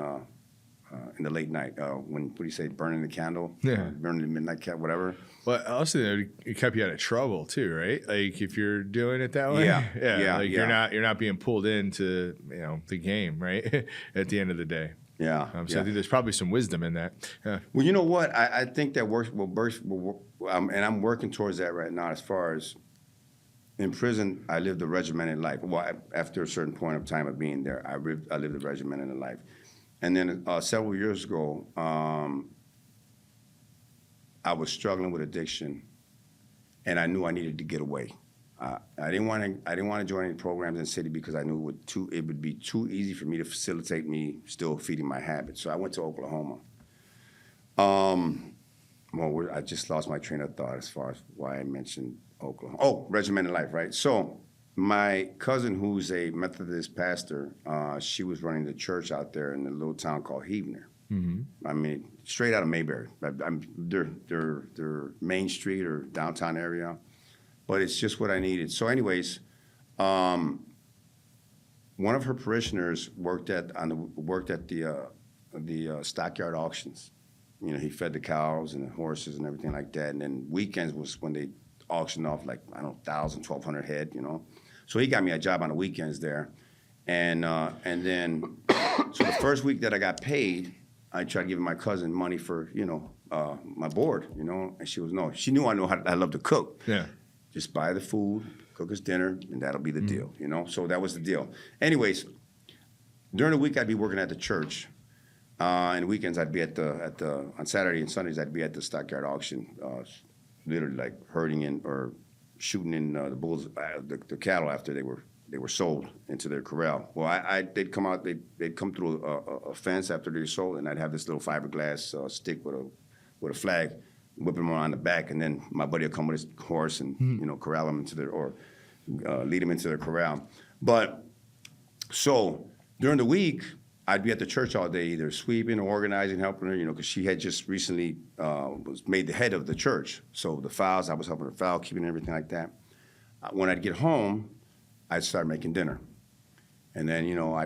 the late night. What do you say? Burning the candle. Yeah. Burning the midnight candle. Whatever. Well, also it kept you out of trouble too, right? Like if you're doing it that way. Yeah. Like you're not being pulled into the game, right? At the end of the day. Yeah. So I think there's probably some wisdom in that. Yeah. Well, you know what? I think that works. And I'm working towards that right now. As far as in prison, I lived a regimented life. Well, after a certain point of time of being there, I lived a regimented life. And then several years ago, I was struggling with addiction, and I knew I needed to get away. I didn't want to join any programs in the city because I knew it would be too easy for me to facilitate me still feeding my habits. So I went to Oklahoma. I just lost my train of thought as far as why I mentioned Oklahoma. Oh, regimented life, right? So my cousin, who's a Methodist pastor, she was running the church out there in a little town called Heavener. Mm-hmm. I mean, straight out of Mayberry. They're Main Street or downtown area, but it's just what I needed. So, anyways, one of her parishioners worked at the stockyard auctions. He fed the cows and the horses and everything like that. And then weekends was when they auctioned off 1,000, 1,200 head. So he got me a job on the weekends there, and then so the first week that I got paid, I tried giving my cousin money for my board, and she was no. She knew I love to cook. Yeah, just buy the food, cook us dinner, and that'll be the deal. So that was the deal. Anyways, during the week I'd be working at the church. And weekends I'd be on Saturday and Sundays I'd be at the stockyard auction, literally like herding in or shooting in the bulls, the cattle after they were sold into their corral. Well, they'd come out, they'd come through a fence after they were sold, and I'd have this little fiberglass stick with a flag, whip them on the back, and then my buddy would come with his horse and corral them lead them into their corral. But so during the week, I'd be at the church all day, either sweeping or organizing, helping her, because she had just recently was made the head of the church. So the files, I was helping her file, keeping everything like that. When I'd get home, I'd start making dinner. And then, you know,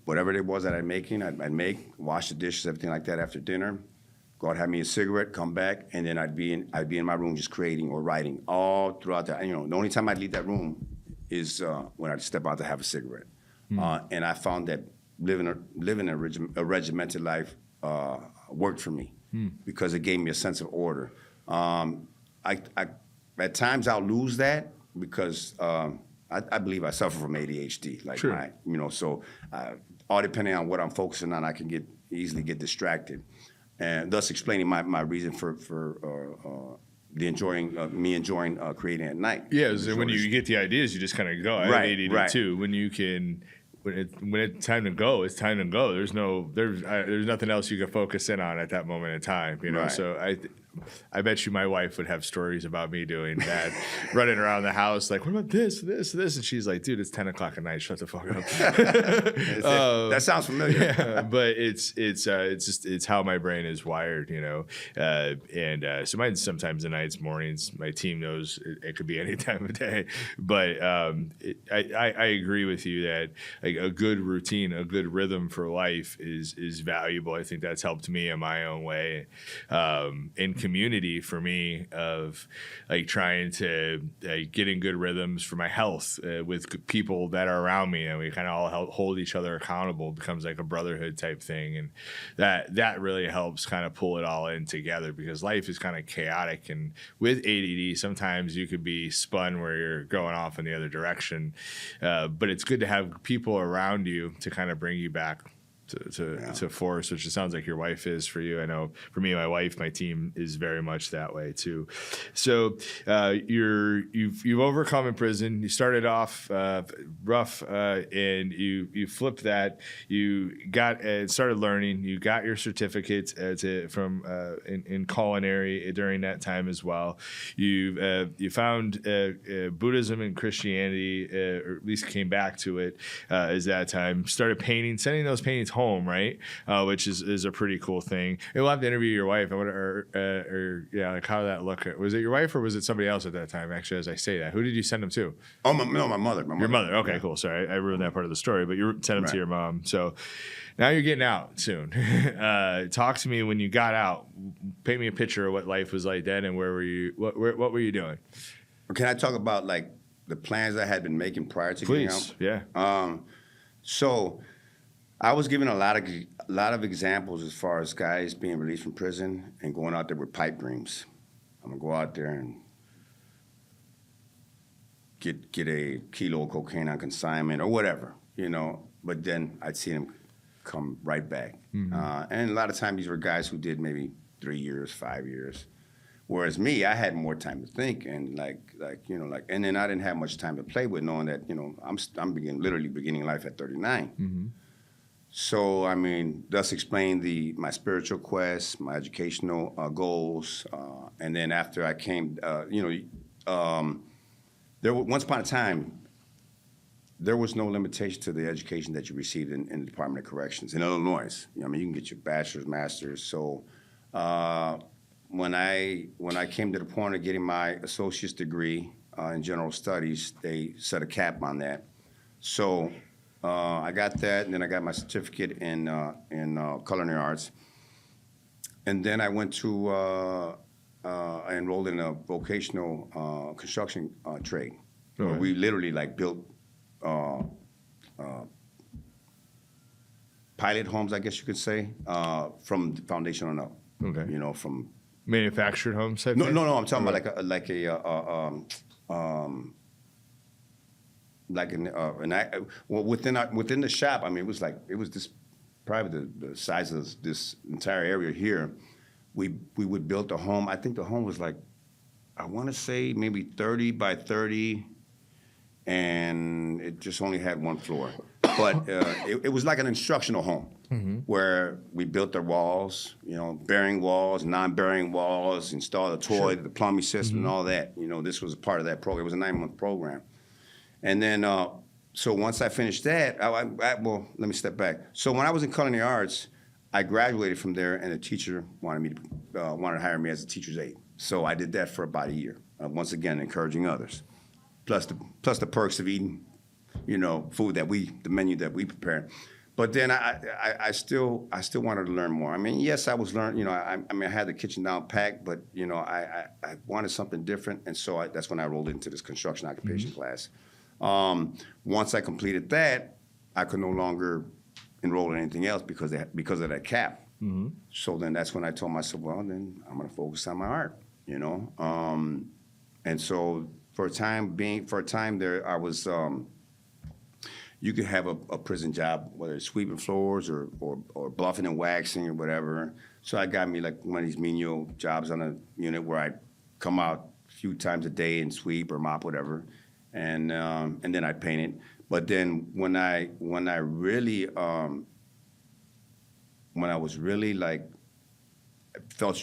whatever it was that I'd making, I'd make, wash the dishes, everything like that after dinner, go out, have me a cigarette, come back, and then I'd be in my room just creating or writing all throughout that. You know, the only time I'd leave that room is when I'd step out to have a cigarette. And I found that living a regimented life worked for me because it gave me a sense of order. At times I'll lose that because I believe I suffer from ADHD. Like sure. you know, so all depending on what I'm focusing on, I can easily get distracted, and thus explaining my reason for me enjoying creating at night. Yeah, so when you get the ideas, you just kind of go. I have ADD too. When you can. When it's time to go, it's time to go. There's nothing else you can focus in on at that moment in time, you know. Right. So I bet you my wife would have stories about me doing that, running around the house like, what about this, and she's like, dude, it's 10 o'clock at night. Shut the fuck up. That sounds familiar. Yeah, but it's how my brain is wired, you know. So mine sometimes the nights, mornings. My team knows it could be any time of day, but I agree with you that like a good routine, a good rhythm for life is valuable. I think that's helped me in my own way. In community for me of like trying to get in good rhythms for my health with people that are around me, and we kind of all hold each other accountable. It becomes like a brotherhood type thing, and that really helps kind of pull it all in together because life is kind of chaotic, and with ADD sometimes you could be spun where you're going off in the other direction, but it's good to have people around you to kind of bring you back to force, which it sounds like your wife is for you. I know for me, my wife, my team is very much that way too. So you've overcome in prison. You started off rough, and you flipped that. You got started learning. You got your certificates from in culinary during that time as well. You found Buddhism and Christianity, or at least came back to it as that time. Started painting, sending those paintings home, right? Which is a pretty cool thing. And we'll have to interview your wife. I wonder, like how did that look? Was it your wife or was it somebody else at that time? Actually, as I say that, who did you send them to? Oh, my mother. Your mother. Okay, cool. Sorry, I ruined that part of the story. But you sent them to your mom. So now you're getting out soon. Talk to me when you got out. Paint me a picture of what life was like then, and where were you? What were you doing? Can I talk about like the plans I had been making prior to getting out? Yeah. So I was given a lot of examples as far as guys being released from prison and going out there with pipe dreams. I'm gonna go out there and get a kilo of cocaine on consignment or whatever, you know. But then I'd see them come right back, and a lot of times these were guys who did maybe 3 years, 5 years. Whereas me, I had more time to think and and then I didn't have much time to play with, knowing that I'm literally beginning life at 39. Mm-hmm. So, I mean, thus explain my spiritual quest, my educational goals, and then after I came, once upon a time, there was no limitation to the education that you received in the Department of Corrections in Illinois. You can get your bachelor's, master's. So, when I came to the point of getting my associate's degree in general studies, they set a cap on that. So. I got that, and then I got my certificate in culinary arts, and then I went to I enrolled in a vocational construction trade, where we literally built pilot homes, I guess you could say, from the foundation on up. Okay. From manufactured homes. No. I'm talking about within the shop. I mean, it was this probably the size of this entire area here. We would build a home. I think the home was I want to say maybe 30 by 30, and it just only had one floor. But it was like an instructional home, where we built the walls, bearing walls, non-bearing walls, installed a toilet, the plumbing system, and all that. This was a part of that program. It was a 9-month program. And then, so once I finished that, well, let me step back. So when I was in culinary arts, I graduated from there, and a teacher wanted to hire me as a teacher's aide. So I did that for about a year. Once again, encouraging others, plus the perks of eating food the menu that we prepare. But then I still wanted to learn more. I mean, yes, I was learning. I had the kitchen down packed, but I wanted something different, and so that's when I rolled into this construction occupation class. Once I completed that, I could no longer enroll in anything else because of that cap. So then that's when I told myself, well, then I'm going to focus on my art. And so for a time there, I was. You could have a prison job, whether it's sweeping floors or bluffing and waxing or whatever. So I got me like one of these menial jobs on a unit where I'd come out a few times a day and sweep or mop, whatever, and then I'd paint it. But then when I really when I was really like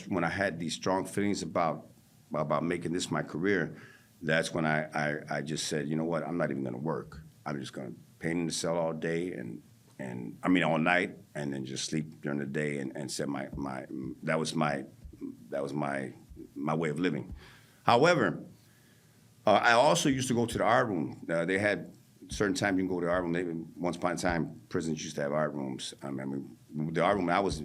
when I had these strong feelings about making this my career, that's when I just said, you know what, I'm not even going to work. I'm just going to paint in the cell all day and all night, and then just sleep during the day and set that was my way of living. However, I also used to go to the art room. They had certain times you can go to the art room. Once upon a time, prisons used to have art rooms. I mean, the art room I was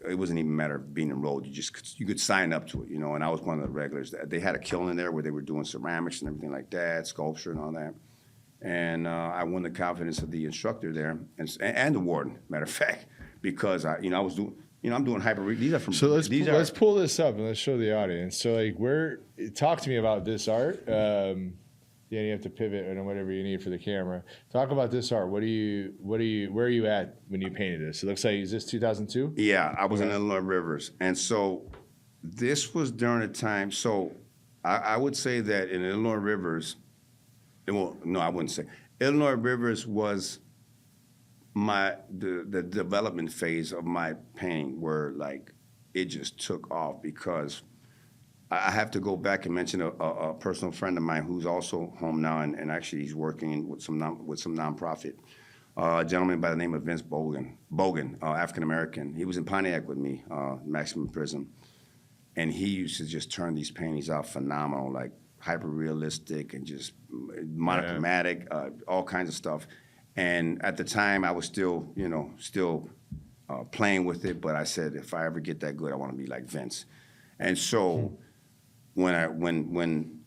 it wasn't even a matter of being enrolled. You could sign up to it, and I was one of the regulars. They had a kiln there where they were doing ceramics and everything like that, sculpture and all that. And I won the confidence of the instructor there and the warden, matter of fact, because I was doing, I'm doing these are from. So let's pull this up and let's show the audience. So talk to me about this art. Yeah, you have to pivot and whatever you need for the camera. Talk about this art. Where are you at when you painted this? It looks like, is this 2002? Yeah, I was in Illinois Rivers. And so this was during a time, so I would say that in Illinois Rivers, well, no, I wouldn't say. Illinois Rivers was the development phase of my painting where like it just took off because I have to go back and mention a personal friend of mine who's also home now and actually he's working with some nonprofit. A gentleman by the name of Vince Bogan, African American. He was in Pontiac with me, maximum prison, and he used to just turn these paintings out phenomenal, like hyper realistic and just monochromatic, all kinds of stuff. And at the time, I was still playing with it, but I said if I ever get that good, I want to be like Vince. And so when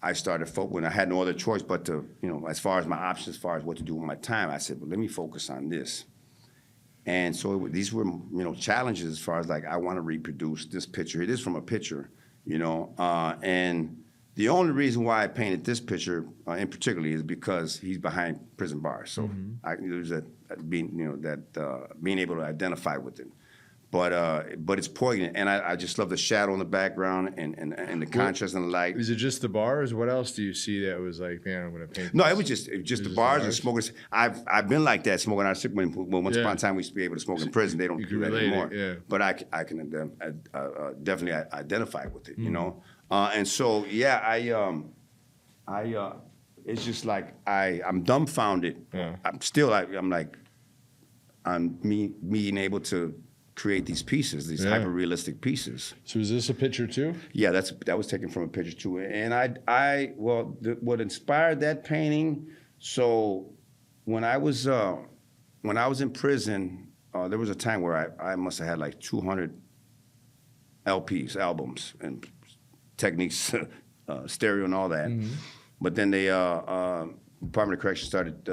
I started, when I had no other choice but to, as far as my options, as far as what to do with my time, I said, well, let me focus on this. And so these were, challenges as far as like, I want to reproduce this picture. It is from a picture, and the only reason why I painted this picture in particular is because he's behind prison bars. So there's being able to identify with it. But it's poignant, and I just love the shadow in the background and the contrast and the light. Is it just the bars? What else do you see that was like, man, I'm going to paint? No, it was just the bars and smoking. I've been like that smoking. When once upon a time we used to be able to smoke in prison. They don't do that anymore. Yeah. But I can definitely identify with it, and so it's just like I'm dumbfounded. Yeah. I'm being able to create these pieces, these hyper-realistic pieces. So is this a picture too? Yeah, that was taken from a picture too. And what inspired that painting, so when I was in prison, there was a time where I must have had like 200 albums, and Techniques, stereo and all that. But then they Department of Corrections started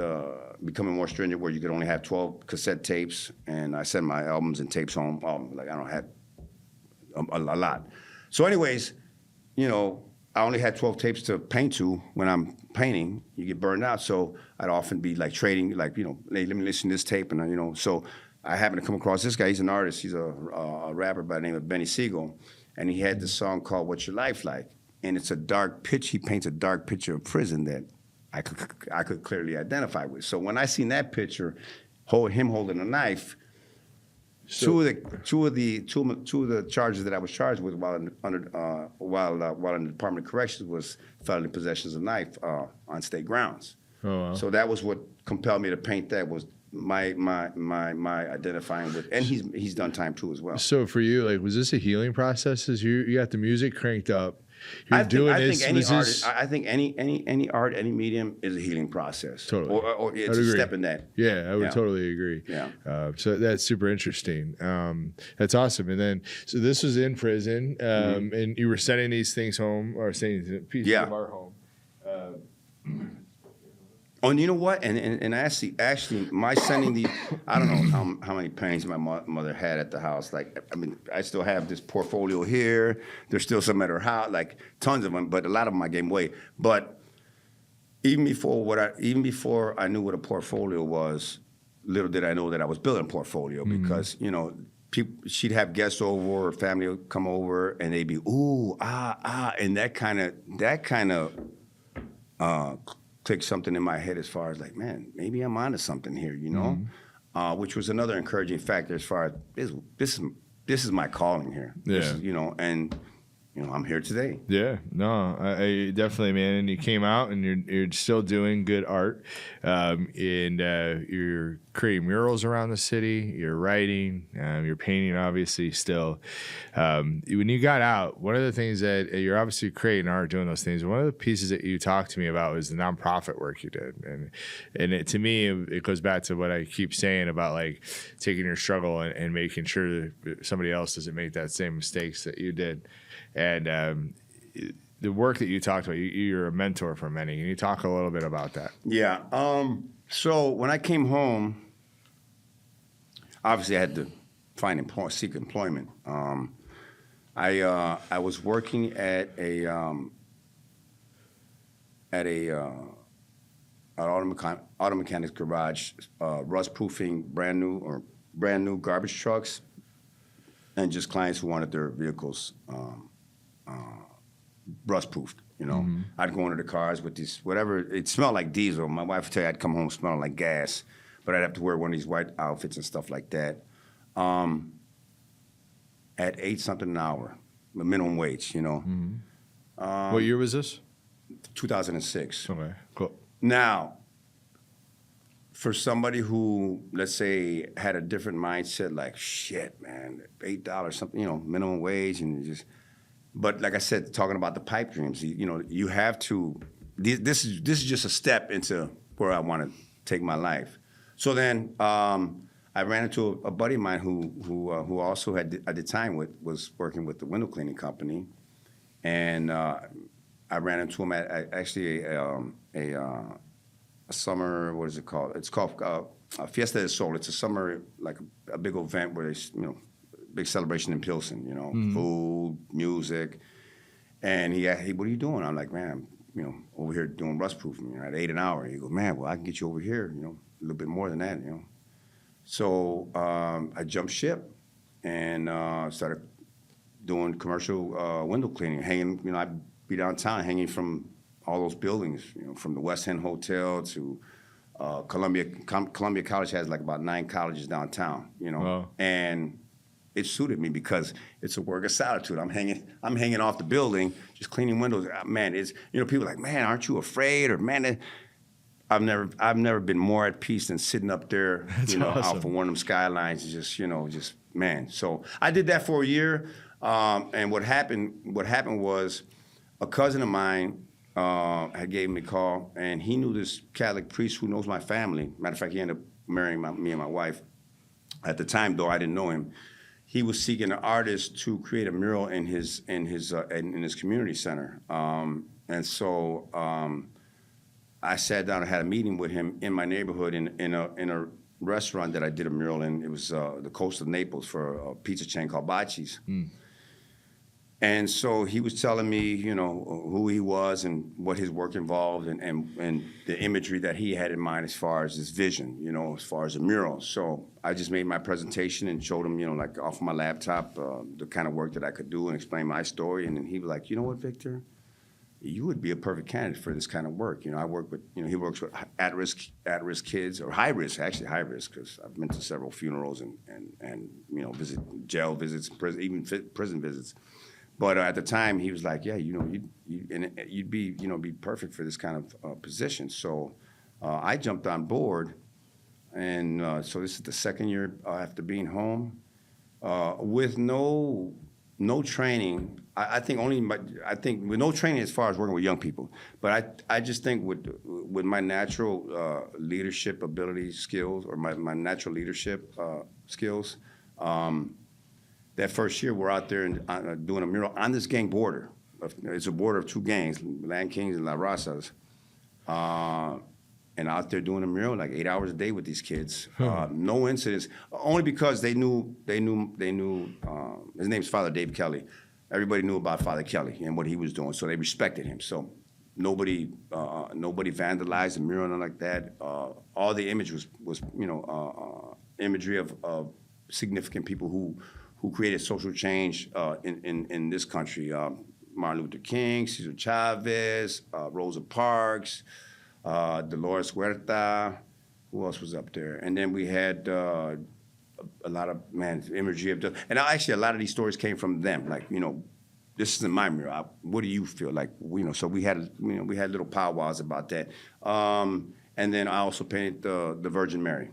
becoming more stringent where you could only have 12 cassette tapes, and I sent my albums and tapes home. I don't have a lot. So anyways, I only had 12 tapes to paint to when I'm painting. You get burned out. So I'd often be like trading, like, hey, let me listen to this tape. And, so I happened to come across this guy. He's an artist. He's a rapper by the name of Benny Siegel. And he had this song called What's Your Life Like? And it's a dark pitch. He paints a dark picture of prison that I could clearly identify with. So when I seen that picture, him holding a knife, two of the charges that I was charged with while in the Department of Corrections was felony possessions of knife on state grounds. Oh, wow. So that was what compelled me to paint. That was my identifying with, and he's done time too as well. So for you, like, was this a healing process? As you got the music cranked up, You're doing I this. think any was artist, this- I think any art, any medium is a healing process. Totally. Or it's I'd a agree. step in that. Yeah, I would Yeah. totally agree. Yeah. So that's super interesting. That's awesome. And then, so this was in prison, and you were sending these things home, or sending pieces Yeah. of art home. Oh, and you know what? And actually, my sending the, I don't know how many paintings my mother had at the house. Like, I mean, I still have this portfolio here. There's still some at her house, like tons of them, but a lot of them I gave away. But even before I knew what a portfolio was, little did I know that I was building a portfolio because, you know, she'd have guests over, or family would come over, and they'd be, ooh, and that kind of clicked something in my head as far as like, man, maybe I'm onto something here, you know, which was another encouraging factor as far as this is my calling here. Yeah. This is, you know, and you know, I'm here today. Yeah, no, I definitely, man. And you came out, and you're still doing good art, and you're creating murals around the city. You're writing, you're painting, obviously. Still, when you got out, one of the things that you're obviously creating art, doing those things. One of the pieces that you talked to me about was the nonprofit work you did, and to me, it goes back to what I keep saying about like taking your struggle and making sure that somebody else doesn't make that same mistakes that you did. And the work that you talked about, you're a mentor for many. Can you talk a little bit about that? Yeah. So when I came home, obviously I had to seek employment. I was working at an auto mechanics garage, rust proofing brand new garbage trucks, and just clients who wanted their vehicles rust proofed. You know, I'd go into the cars with these whatever. It smelled like diesel. My wife would tell you I'd come home smelling like gas, but I'd have to wear one of these white outfits and stuff like that. At $8 something an hour, the minimum wage. You know. What year was this? 2006. Okay, cool. Now, for somebody who, let's say, had a different mindset, like, shit, man, $8 something, you know, minimum wage, and just, but like I said, talking about the pipe dreams, you know, you have to, this is just a step into where I want to take my life. So then I ran into a buddy of mine who also had, at the time, was working with the window cleaning company, and I ran into him at actually a summer, what is it called? It's called Fiesta del Sol. It's a summer, like a big event where they, you know, big celebration in Pilsen, you know, food, music. And he asked, hey, what are you doing? I'm like, man, I'm, you know, over here doing rust proofing, you know, at $8 an hour. He goes, man, well, I can get you over here, you know, a little bit more than that, you know. So I jumped ship and started doing commercial window cleaning, hanging, you know, I'd be downtown hanging from all those buildings, you know, from the West End Hotel to Columbia College has like about 9 colleges downtown, you know. Wow. And it suited me because it's a work of solitude. I'm hanging off the building, just cleaning windows. Man, it's, you know, people are like, man, aren't you afraid? Or man, I've never been more at peace than sitting up there, That's you know, awesome. out for one of them skylines, and just, you know, just man. So I did that for a year, and what happened was a cousin of mine had gave me a call, and he knew this Catholic priest who knows my family. Matter of fact, he ended up marrying me and my wife. At the time, though, I didn't know him. He was seeking an artist to create a mural in his community center, and so I sat down and had a meeting with him in my neighborhood in a restaurant that I did a mural in. It was the coast of Naples for a pizza chain called Bacci's. And so he was telling me, you know, who he was and what his work involved and the imagery that he had in mind as far as his vision, you know, as far as a mural. So I just made my presentation and showed him, you know, like off of my laptop, the kind of work that I could do and explain my story. And then he was like, you know what, Victor? You would be a perfect candidate for this kind of work. You know, I work with, you know, he works with at-risk kids, or high risk, because I've been to several funerals and you know, visit jail visits, even prison visits. But at the time, he was like, yeah, you know, you'd be, you know, be perfect for this kind of position. So I jumped on board, and so this is the second year after being home, with no no training. I think I think with no training as far as working with young people, but I just think with my natural leadership ability skills or my natural leadership skills, that first year we're out there and doing a mural on this gang border. It's a border of two gangs, Land Kings and La Razas. And out there doing a mural like 8 hours a day with these kids. No incidents, only because they knew. His name's Father Dave Kelly. Everybody knew about Father Kelly and what he was doing, so they respected him. So nobody vandalized the mural, nothing like that. All the image was imagery of significant people who created social change in this country. Martin Luther King, Cesar Chavez, Rosa Parks. Dolores Huerta, who else was up there? And then we had a lot of imagery of and actually a lot of these stories came from them. Like, this isn't my mural. What do you feel like? So we had little powwows about that. And then I also painted the Virgin Mary.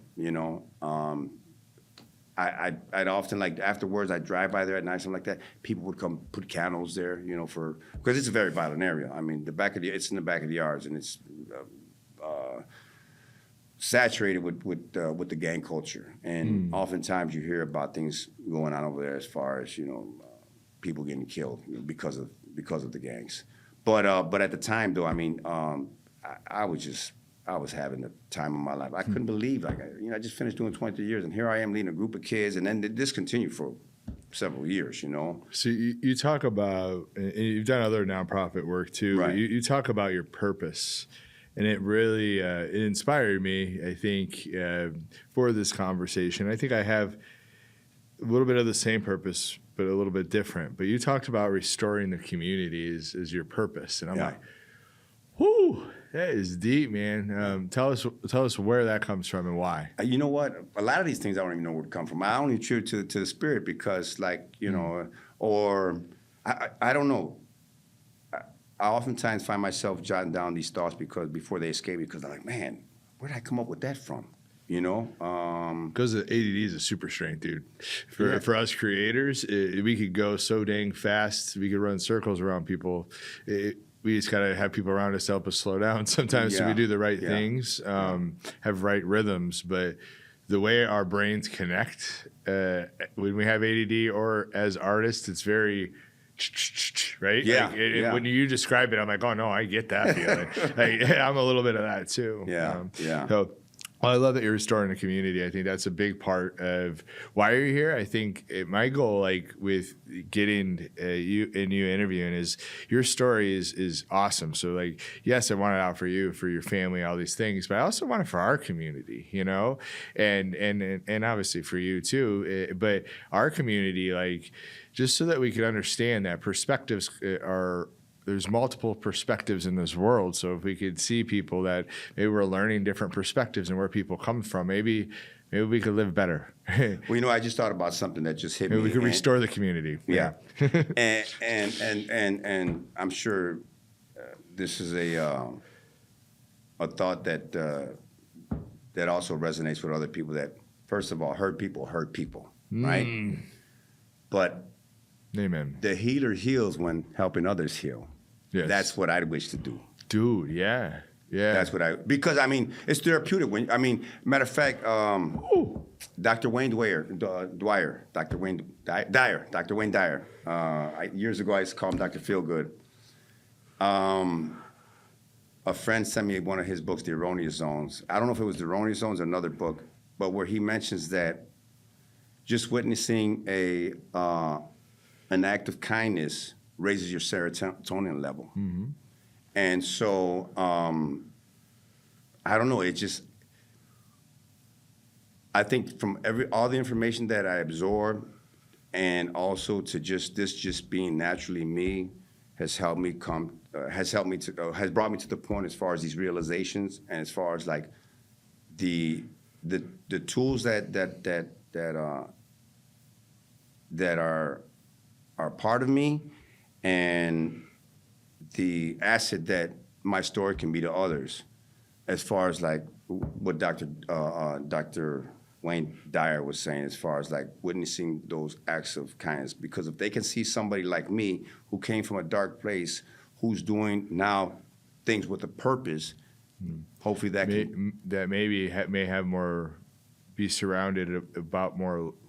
I'd often, like, afterwards, I'd drive by there at night, something like that. People would come put candles there, because it's a very violent area. I mean, it's in the back of the yards, and it's saturated with the gang culture. And oftentimes you hear about things going on over there as far as, people getting killed because of the gangs. But at the time, though, I mean, I was having the time of my life. I couldn't believe, I just finished doing 23 years, and here I am leading a group of kids, and then this continued for several years, So you talk about, and you've done other nonprofit work too. Right. You talk about your purpose, and it really it inspired me, I think, for this conversation. I think I have a little bit of the same purpose, but a little bit different. But you talked about restoring the community as your purpose, and I'm like, whoo. That is deep, man. Tell us where that comes from and why. You know what? A lot of these things I don't even know where it come from. I only attribute to the spirit because, or I don't know. I oftentimes find myself jotting down these thoughts before they escape me, because I'm like, man, where did I come up with that from? Because ADD is a super strength, dude. For us creators, we could go so dang fast. We could run circles around people. We just gotta have people around us to help us slow down sometimes, so we do the right things, have right rhythms. But the way our brains connect when we have ADD or as artists, it's very right. Yeah, When you describe it, I'm like, oh no, I get that feeling. I'm a little bit of that too. So, well, I love that you're restoring the community. I think that's a big part of why you're here. I think my goal, like with getting you interviewing, is your story is awesome. So, like, yes, I want it out for you, for your family, all these things, but I also want it for our community, and obviously for you too. But our community, like, just so that we can understand that perspectives there's multiple perspectives in this world. So if we could see people that maybe we're learning different perspectives and where people come from, maybe we could live better. Well, I just thought about something that just hit me. We could restore the community. Yeah. and I'm sure this is a thought that also resonates with other people, that, first of all, hurt people, right? But amen. The healer heals when helping others heal. Yes. That's what I wish to do. Dude, yeah. That's what because it's therapeutic. Matter of fact, Dr. Wayne Dwyer, years ago I used to call him Dr. Feelgood. A friend sent me one of his books, The Erroneous Zones. I don't know if it was The Erroneous Zones or another book, but where he mentions that just witnessing an act of kindness raises your serotonin level. Mm-hmm. And so, I don't know, I think from all the information that I absorb, and also to just being naturally me, has brought me to the point as far as these realizations, and as far as like the tools that are part of me, and the asset that my story can be to others, as far as like what Dr. Wayne Dyer was saying, as far as like witnessing those acts of kindness. Because if they can see somebody like me who came from a dark place, who's doing now things with a purpose, hopefully that can may have more, be surrounded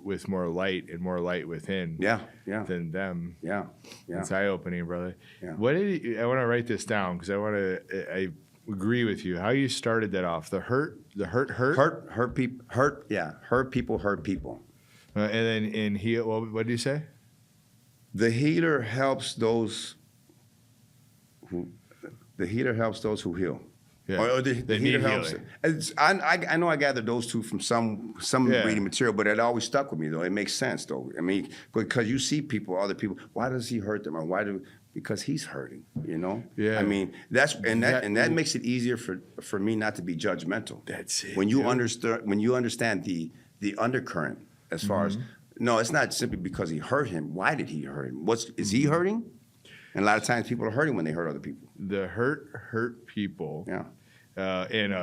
with more light within. Than them. Yeah. It's eye opening, brother. Yeah. I want to write this down because I agree with you. How you started that off? The hurt people hurt people. And then in heal, what did you say? The healer helps those who heal. Yeah. Or the healer helps. Healing. I know I gathered those two from some reading material, but it always stuck with me though. It makes sense though. I mean, because you see other people. Why does he hurt them? Or because he's hurting, you know? Yeah. I mean, that makes it easier for me not to be judgmental. That's it. When you understand the undercurrent as far as, no, it's not simply because he hurt him. Why did he hurt him? Is he hurting? And a lot of times people are hurting when they hurt other people. The hurt people. Yeah. And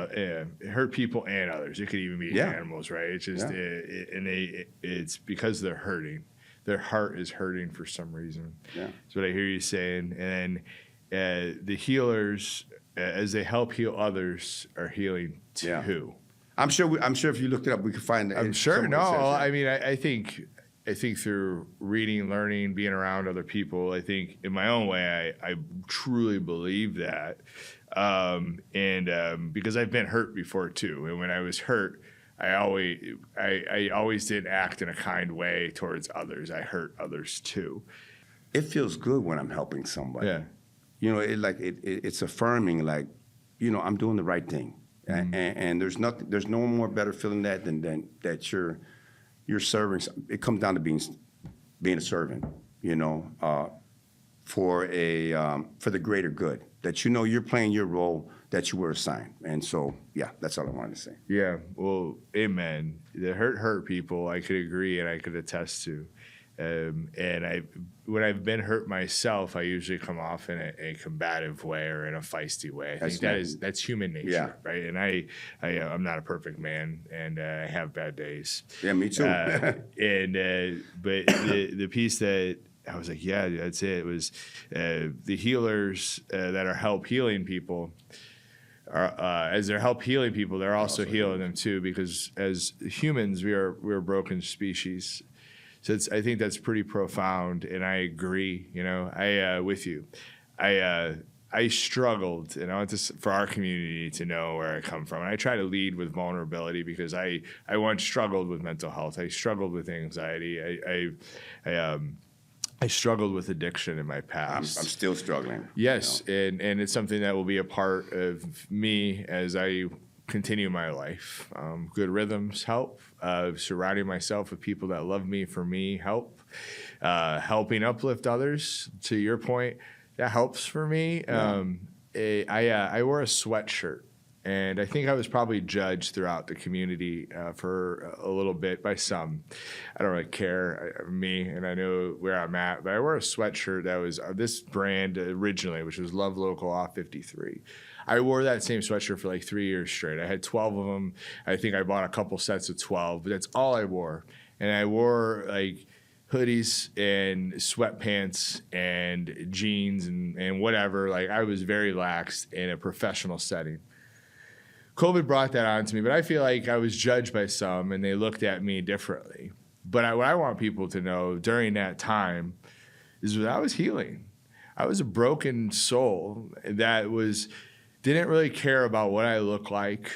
hurt people and others. It could even be animals, right? It's just it's because they're hurting. Their heart is hurting for some reason. Yeah. That's what I hear you saying. And then the healers, as they help heal others, are healing too. Yeah. I'm sure if you looked it up, we could find it. I'm sure. No, I mean, I think through reading, learning, being around other people, I think in my own way, I truly believe that. Because I've been hurt before too. And when I was hurt, I always did act in a kind way towards others. I hurt others too. It feels good when I'm helping somebody. Yeah. You know, it's affirming, like, you know, I'm doing the right thing. And there's no more better feeling than that you're serving. It comes down to being a servant, you know, for the greater good. That you know you're playing your role that you were assigned. And so, yeah, that's all I wanted to say. Yeah, well, amen. The hurt people, I could agree and I could attest to. When I've been hurt myself, I usually come off in a combative way or in a feisty way. I think that's human nature, right? And I'm not a perfect man, and I have bad days. Yeah, me too. But the piece that I was like, yeah, that's it. It was the healers that are help healing people. As they're help healing people, they're also healing them too, because as humans, we're a broken species. So I think that's pretty profound, and I agree. You know, with you. I struggled, and I want for our community to know where I come from. And I try to lead with vulnerability because I once struggled with mental health. I struggled with anxiety. I struggled with addiction in my past. I'm still struggling. Yes, you know? and it's something that will be a part of me as I continue my life. Good rhythms help. Surrounding myself with people that love me for me help. Helping uplift others, to your point, that helps for me. Yeah. I wore a sweatshirt. And I think I was probably judged throughout the community for a little bit by some. I don't really care, me, and I know where I'm at. But I wore a sweatshirt that was this brand originally, which was Love Local Off 53. I wore that same sweatshirt for like 3 years straight. I had 12 of them. I think I bought a couple sets of 12, but that's all I wore. And I wore like hoodies and sweatpants and jeans and whatever. Like I was very lax in a professional setting. COVID brought that on to me, but I feel like I was judged by some and they looked at me differently. But what I want people to know during that time is that I was healing. I was a broken soul that didn't really care about what I looked like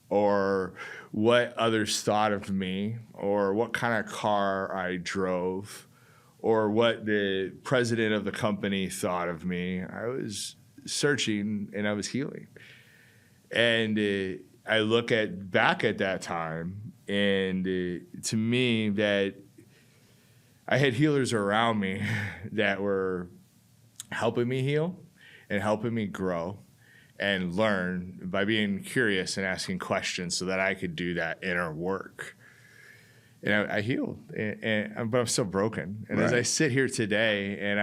or what others thought of me or what kind of car I drove or what the president of the company thought of me. I was searching and I was healing. And I look back at that time, and to me, that I had healers around me that were helping me heal and helping me grow and learn by being curious and asking questions so that I could do that inner work. And I healed, but I'm still broken. And as I sit here today, and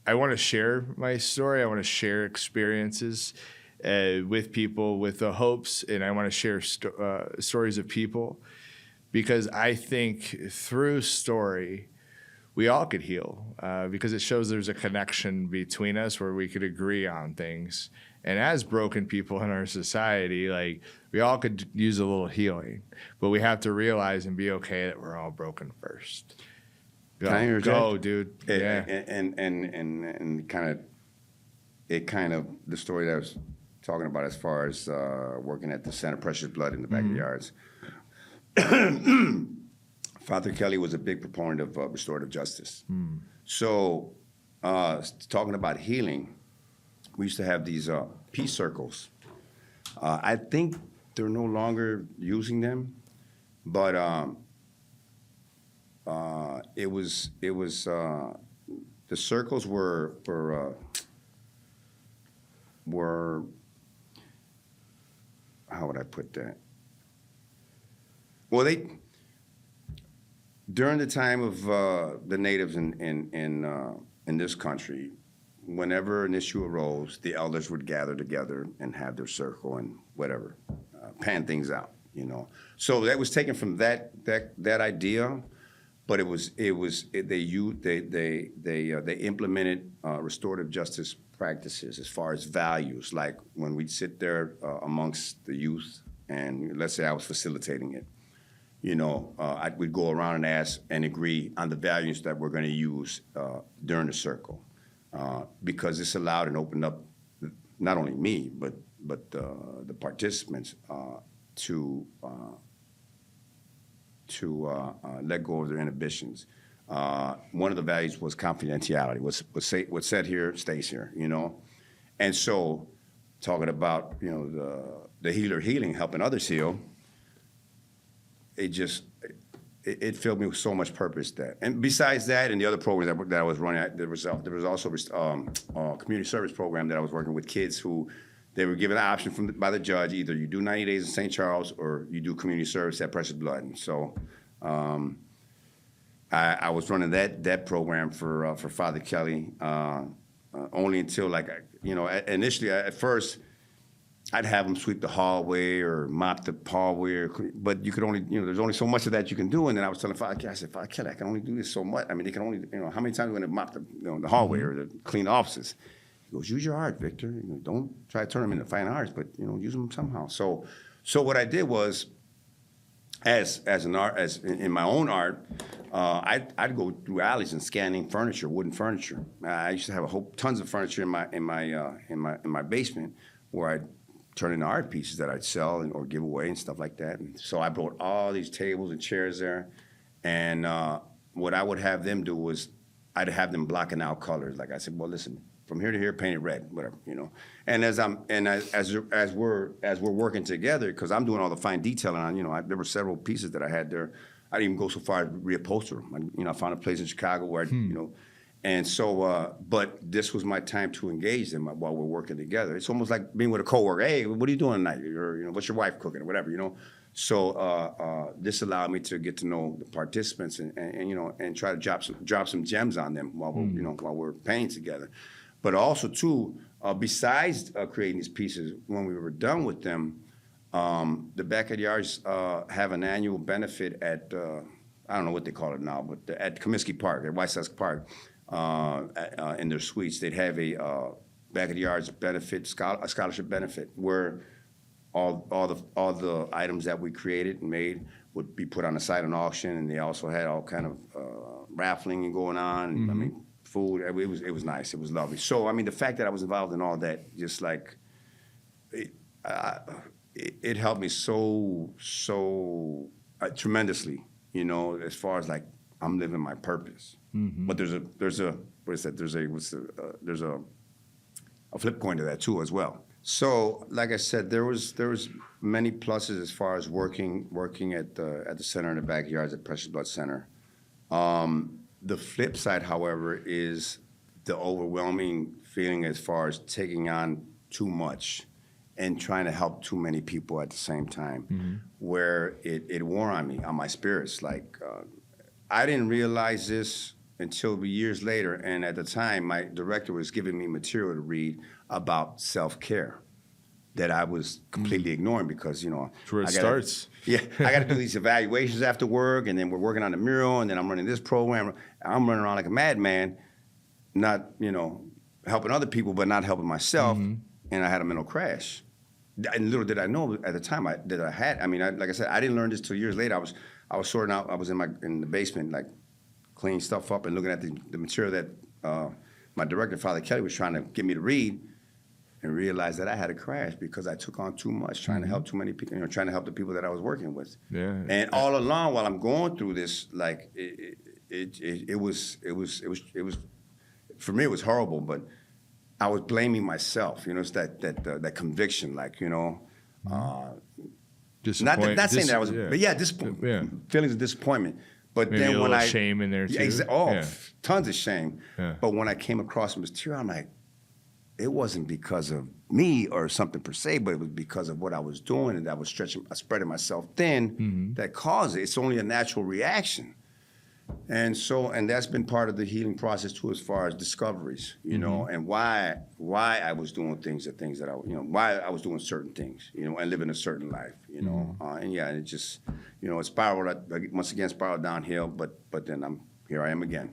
I want to share my story, I want to share experiences with people with the hopes, and I want to share stories of people because I think through story, we all could heal because it shows there's a connection between us where we could agree on things. And as broken people in our society, like we all could use a little healing, but we have to realize and be okay that we're all broken first. Go, dude. Yeah. And kind of the story that I was talking about as far as working at the center, precious blood in the backyards. Father Kelly was a big proponent of restorative justice. So talking about healing, we used to have these peace circles. I think they're no longer using them, but it was the circles were how would I put that? Well, during the time of the natives in this country, whenever an issue arose, the elders would gather together and have their circle and whatever, pan things out, you know. So that was taken from that idea, but they implemented restorative justice practices as far as values, like when we'd sit there amongst the youth, and let's say I was facilitating it, you know, we'd go around and ask and agree on the values that we're going to use during the circle. Because this allowed and opened up not only me, but the participants to let go of their inhibitions. One of the values was confidentiality. What's said here stays here, you know? And so talking about, you know, the healer healing, helping others heal, it filled me with so much purpose that, and besides that, and the other programs that I was running, there was also a community service program that I was working with kids who they were given an option by the judge: either you do 90 days in St. Charles or you do community service at Precious Blood. And so I was running that program for Father Kelly only until, like, you know, initially at first, I'd have them sweep the hallway or mop the hallway, but you could only, you know, there's only so much of that you can do. And then I was telling Father Kelly, I said, Father Kelly, I can only do this so much. I mean, they can only, you know, how many times are we going to mop the hallway or clean the offices? He goes, use your art, Victor. You know, don't try to turn them into fine arts, but, you know, use them somehow. So what I did was, as in my own art, I'd go through alleys and scanning furniture, wooden furniture. I used to have tons of furniture in my basement where I'd turn into art pieces that I'd sell or give away and stuff like that. And so I brought all these tables and chairs there, and what I would have them do was I'd have them blocking out colors. Like I said, well, listen, from here to here, paint it red, whatever, you know. And as we're working together, because I'm doing all the fine detailing on, you know, there were several pieces that I had there. I didn't even go so far as reupholster them. You know, I found a place in Chicago where, you know. And so, but this was my time to engage them while we're working together. It's almost like being with a coworker. Hey, what are you doing tonight? Or, you know, what's your wife cooking or whatever, you know? So this allowed me to get to know the participants and you know, and try to drop some gems on them while we're, you know, while we're painting together. But also too, besides creating these pieces, when we were done with them, the backyards have an annual benefit at I don't know what they call it now, but at Comiskey Park, at White Sox Park. In their suites, they'd have a back of the yards benefit, a scholarship benefit, where all the items that we created and made would be put on the site on auction, and they also had all kind of raffling going on. Mm-hmm. I mean, food. It was nice. It was lovely. So I mean, the fact that I was involved in all that, just like it helped me so tremendously. You know, as far as like I'm living my purpose. Mm-hmm. But there's a flip coin to that too as well. So, like I said, there was many pluses as far as working at the center in the backyards at Precious Blood Center. The flip side, however, is the overwhelming feeling as far as taking on too much and trying to help too many people at the same time, mm-hmm. where it wore on me, on my spirits. Like I didn't realize this until years later, and at the time, my director was giving me material to read about self-care. that I was completely ignoring because, That's where it I starts. Yeah, I got to do these evaluations after work, and then we're working on the mural, and then I'm running this program. I'm running around like a madman, not, helping other people, but not helping myself, and I had a mental crash. And little did I know at the time that I had. I mean, like I said, I didn't learn this till years later. I was sorting out. I was in the basement, like cleaning stuff up and looking at the material that my director, Father Kelly, was trying to get me to read, and realized that I had a crash because I took on too much, trying to help too many people, trying to help the people that I was working with. Yeah. And all along, while I'm going through this, like it was for me, it was horrible, but I was blaming myself. It's that conviction, like not saying that I was, but feelings of disappointment. But Maybe then a when little shame in there too. Tons of shame. Yeah. But when I came across this material, I'm like, it wasn't because of me or something per se, but it was because of what I was doing, and I was spreading myself thin that caused it. It's only a natural reaction. And that's been part of the healing process too, as far as discoveries, and why I was doing things that I, why I was doing certain things, and living a certain life, and it just, it spiraled, once again, spiraled downhill, but then here I am again,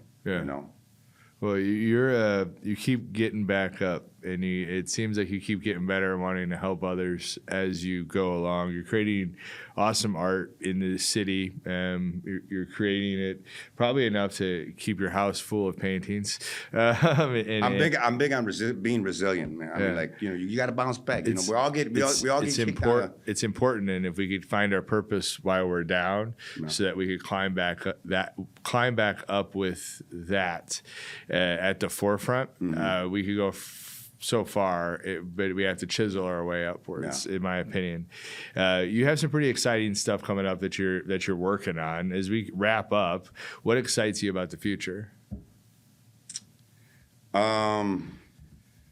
Well, you keep getting back up, and it seems like you keep getting better and wanting to help others as you go along. You're creating awesome art in the city. You're creating it probably enough to keep your house full of paintings. I'm big on being resilient, man. I mean, like, you got to bounce back. We all get kicked out. It's important, and if we could find our purpose while we're down, so that we could climb back up with that at the forefront, we could go so far, but we have to chisel our way upwards, in my opinion. You have some pretty exciting stuff coming up that you're working on. As we wrap up, what excites you about the future?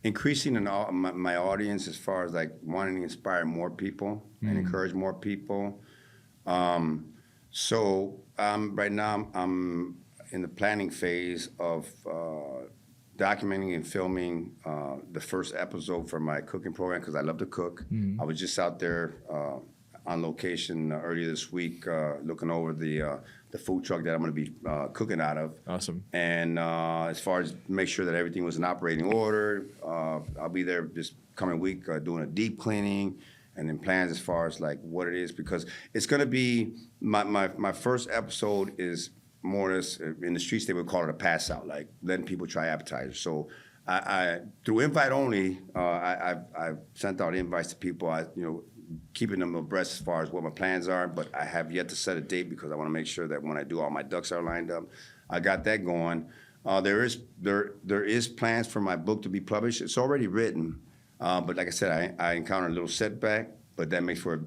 Increasing my audience as far as like wanting to inspire more people and encourage more people. So right now I'm in the planning phase of documenting and filming the first episode for my cooking program, because I love to cook. I was just out there on location earlier this week looking over the food truck that I'm going to be cooking out of. Awesome. And as far as make sure that everything was in operating order, I'll be there this coming week doing a deep cleaning, and then plans as far as like what it is, because it's going to be my first episode is more or less in the streets they would call it a pass out, like letting people try appetizers. So I through invite only, I've sent out invites to people. Keeping them abreast as far as what my plans are, but I have yet to set a date because I want to make sure that when I do, all my ducks are lined up. I got that going. There is plans for my book to be published. It's already written, but like I said, I encountered a little setback. But that makes for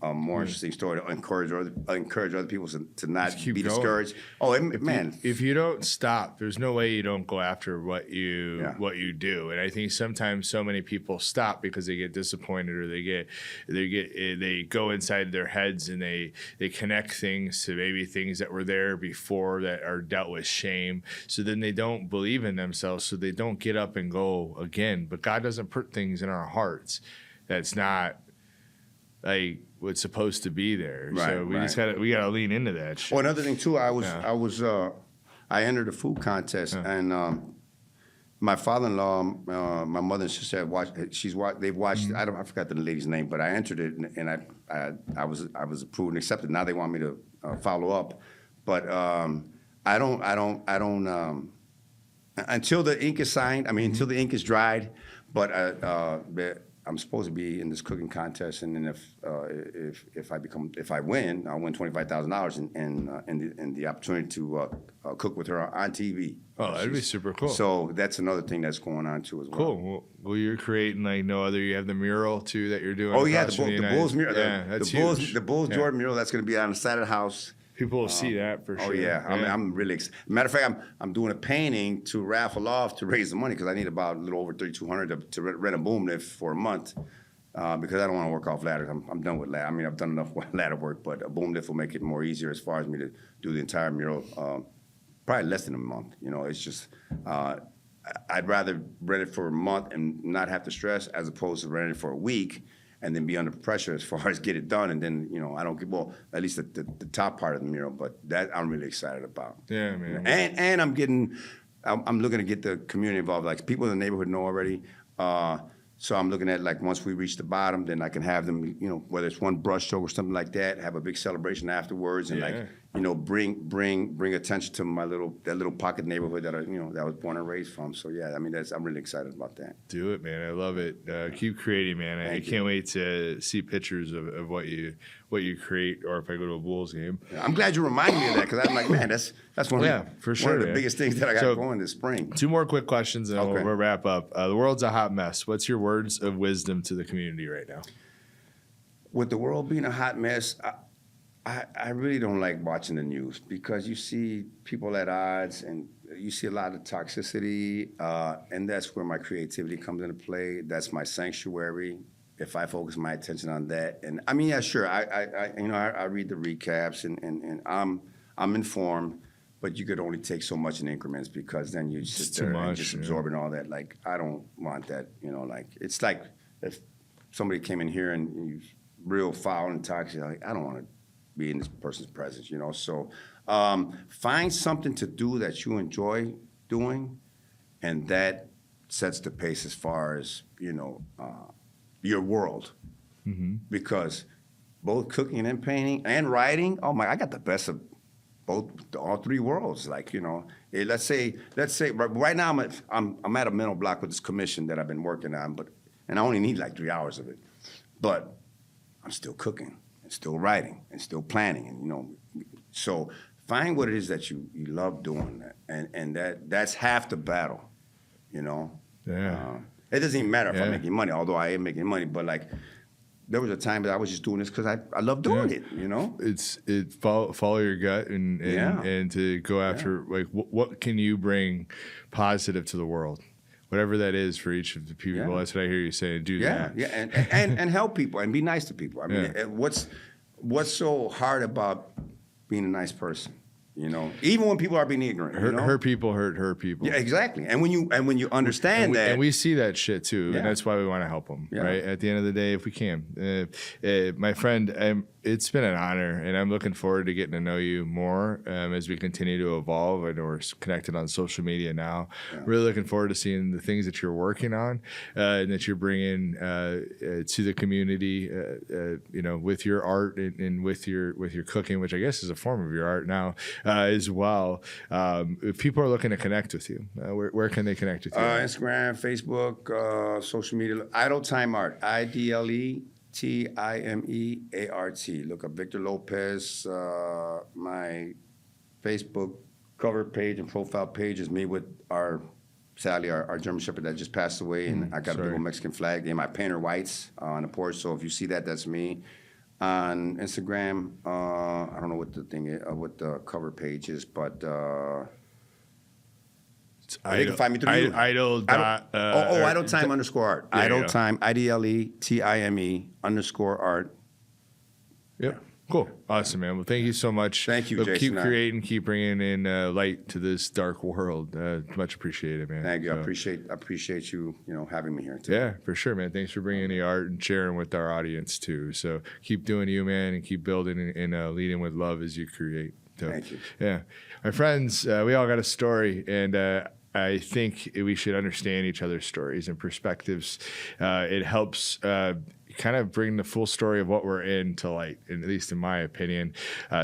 a more interesting story to encourage other people to not be discouraged. If you don't stop, there's no way you don't go after what you do. And I think sometimes so many people stop because they get disappointed, or they go inside their heads and they connect things to maybe things that were there before that are dealt with shame. So then they don't believe in themselves, so they don't get up and go again. But God doesn't put things in our hearts that's not like what's supposed to be there. Right, so we gotta lean into that shit. Well, another thing too, I entered a food contest, and my father-in-law, my mother and sister have watched. They've watched. I forgot the lady's name, but I entered it, and I was approved and accepted. Now they want me to follow up, but I don't until the ink is signed. I mean, until the ink is dried. But I'm supposed to be in this cooking contest, and then if I win, I'll win $25,000 and the opportunity to cook with her on TV. Oh, that'd be super cool. So that's another thing that's going on too as well. Cool. Well, you're creating like no other. You have the mural too that you're doing. Oh yeah, the Bulls mural. Yeah, that's huge. The Bulls Jordan mural that's going to be on the side of the house. People will see that for sure. Oh yeah, I'm really excited. Matter of fact, I'm doing a painting to raffle off to raise the money, because I need about a little over $3,200 to rent a boom lift for a month, because I don't want to work off ladders. I'm done with ladder. I mean, I've done enough ladder work, but a boom lift will make it more easier as far as me to do the entire mural. Probably less than a month. It's just I'd rather rent it for a month and not have to stress as opposed to renting it for a week and then be under pressure as far as get it done. And then, I don't get, well, at least the top part of the mural, but that I'm really excited about. Yeah, man. And I'm looking to get the community involved. Like people in the neighborhood know already. So I'm looking at like once we reach the bottom, then I can have them, whether it's one brush stroke or something like that, have a big celebration afterwards, and bring attention to that little pocket neighborhood that that I was born and raised from. So yeah, I mean I'm really excited about that. Do it, man. I love it. Keep creating, man. I can't wait to see pictures of what you create, or if I go to a Bulls game. Yeah, I'm glad you reminded me of that, because I'm like, man, that's one for sure, one of the biggest things that I got going this spring. 2 more quick questions, and we'll wrap up. The world's a hot mess. What's your words of wisdom to the community right now? With the world being a hot mess, I really don't like watching the news, because you see people at odds and you see a lot of toxicity, and that's where my creativity comes into play. That's my sanctuary. If I focus my attention on that, and I mean, yeah, sure, I read the recaps and I'm informed, but you could only take so much in increments, because then you sit there and just absorbing all that. Like, I don't want that, like, it's like if somebody came in here and you real foul and toxic, like, I don't want to be in this person's presence, So find something to do that you enjoy doing, and that sets the pace as far as, your world. Mm-hmm. Because both cooking and painting and writing, I got the best of all 3 worlds. Like, let's say right now I'm at a mental block with this commission that I've been working on, and I only need like 3 hours of it, but I'm still cooking and still writing and still planning, and so find what it is that you love doing, and that's half the battle, Yeah. It doesn't even matter if I'm making money, although I am making money, but like, there was a time that I was just doing this because I love doing it, It's follow your gut and to go after, like, what can you bring positive to the world? Whatever that is for each of the people. Yeah. That's what I hear you saying. Do that. Yeah, and help people and be nice to people. I mean, what's so hard about being a nice person? Even when people are being ignorant. Hurt people hurt people. Yeah, exactly. And when you understand that, and we see that shit too, and that's why we want to help them. Yeah. Right. At the end of the day, if we can, my friend, it's been an honor, and I'm looking forward to getting to know you more as we continue to evolve. I know we're connected on social media now. Yeah. Really looking forward to seeing the things that you're working on and that you're bringing to the community. With your art and with your cooking, which I guess is a form of your art now. As well. If people are looking to connect with you, where can they connect with you? Instagram, Facebook, social media. Idle Time Art, IDLETIMEART. Look up Victor Lopez. My Facebook cover page and profile page is me with Sally, our German Shepherd that just passed away, and I got a big old Mexican flag in my painter whites on the porch. So if you see that, that's me. On Instagram, I don't know what the thing is, what the cover page is, but they can find me through Idle Time _art. Idle Time, IDLETIME _art. Yep. Cool. Awesome, man. Well, thank you so much. Thank you, Jason. Keep creating, keep bringing in light to this dark world. Much appreciated, man. Thank you. I appreciate you, having me here today. Yeah, for sure, man. Thanks for bringing the art and sharing with our audience too. So keep doing you, man, and keep building and leading with love as you create. So, thank you. Yeah. My friends, we all got a story, and I think we should understand each other's stories and perspectives. It helps kind of bring the full story of what we're in to light, at least in my opinion.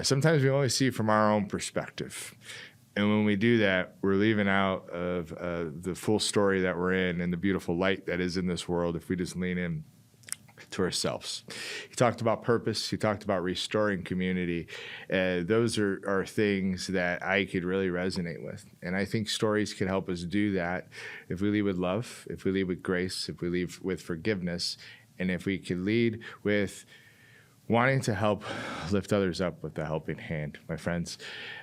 Sometimes we only see from our own perspective. And when we do that, we're leaving out of the full story that we're in and the beautiful light that is in this world if we just lean in to ourselves. He talked about purpose. He talked about restoring community. Those are things that I could really resonate with. And I think stories can help us do that if we lead with love, if we lead with grace, if we lead with forgiveness, and if we could lead with wanting to help lift others up with a helping hand. My friends,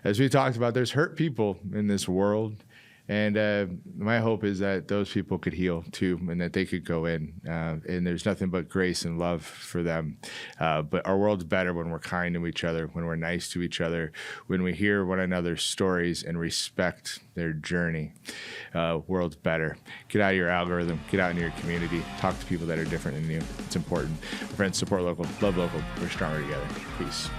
as we talked about, there's hurt people in this world. And my hope is that those people could heal too, and that they could go in. And there's nothing but grace and love for them. But our world's better when we're kind to each other, when we're nice to each other, when we hear one another's stories and respect their journey. World's better. Get out of your algorithm. Get out into your community. Talk to people that are different than you. It's important. Friends, support local. Love local. We're stronger together. Peace.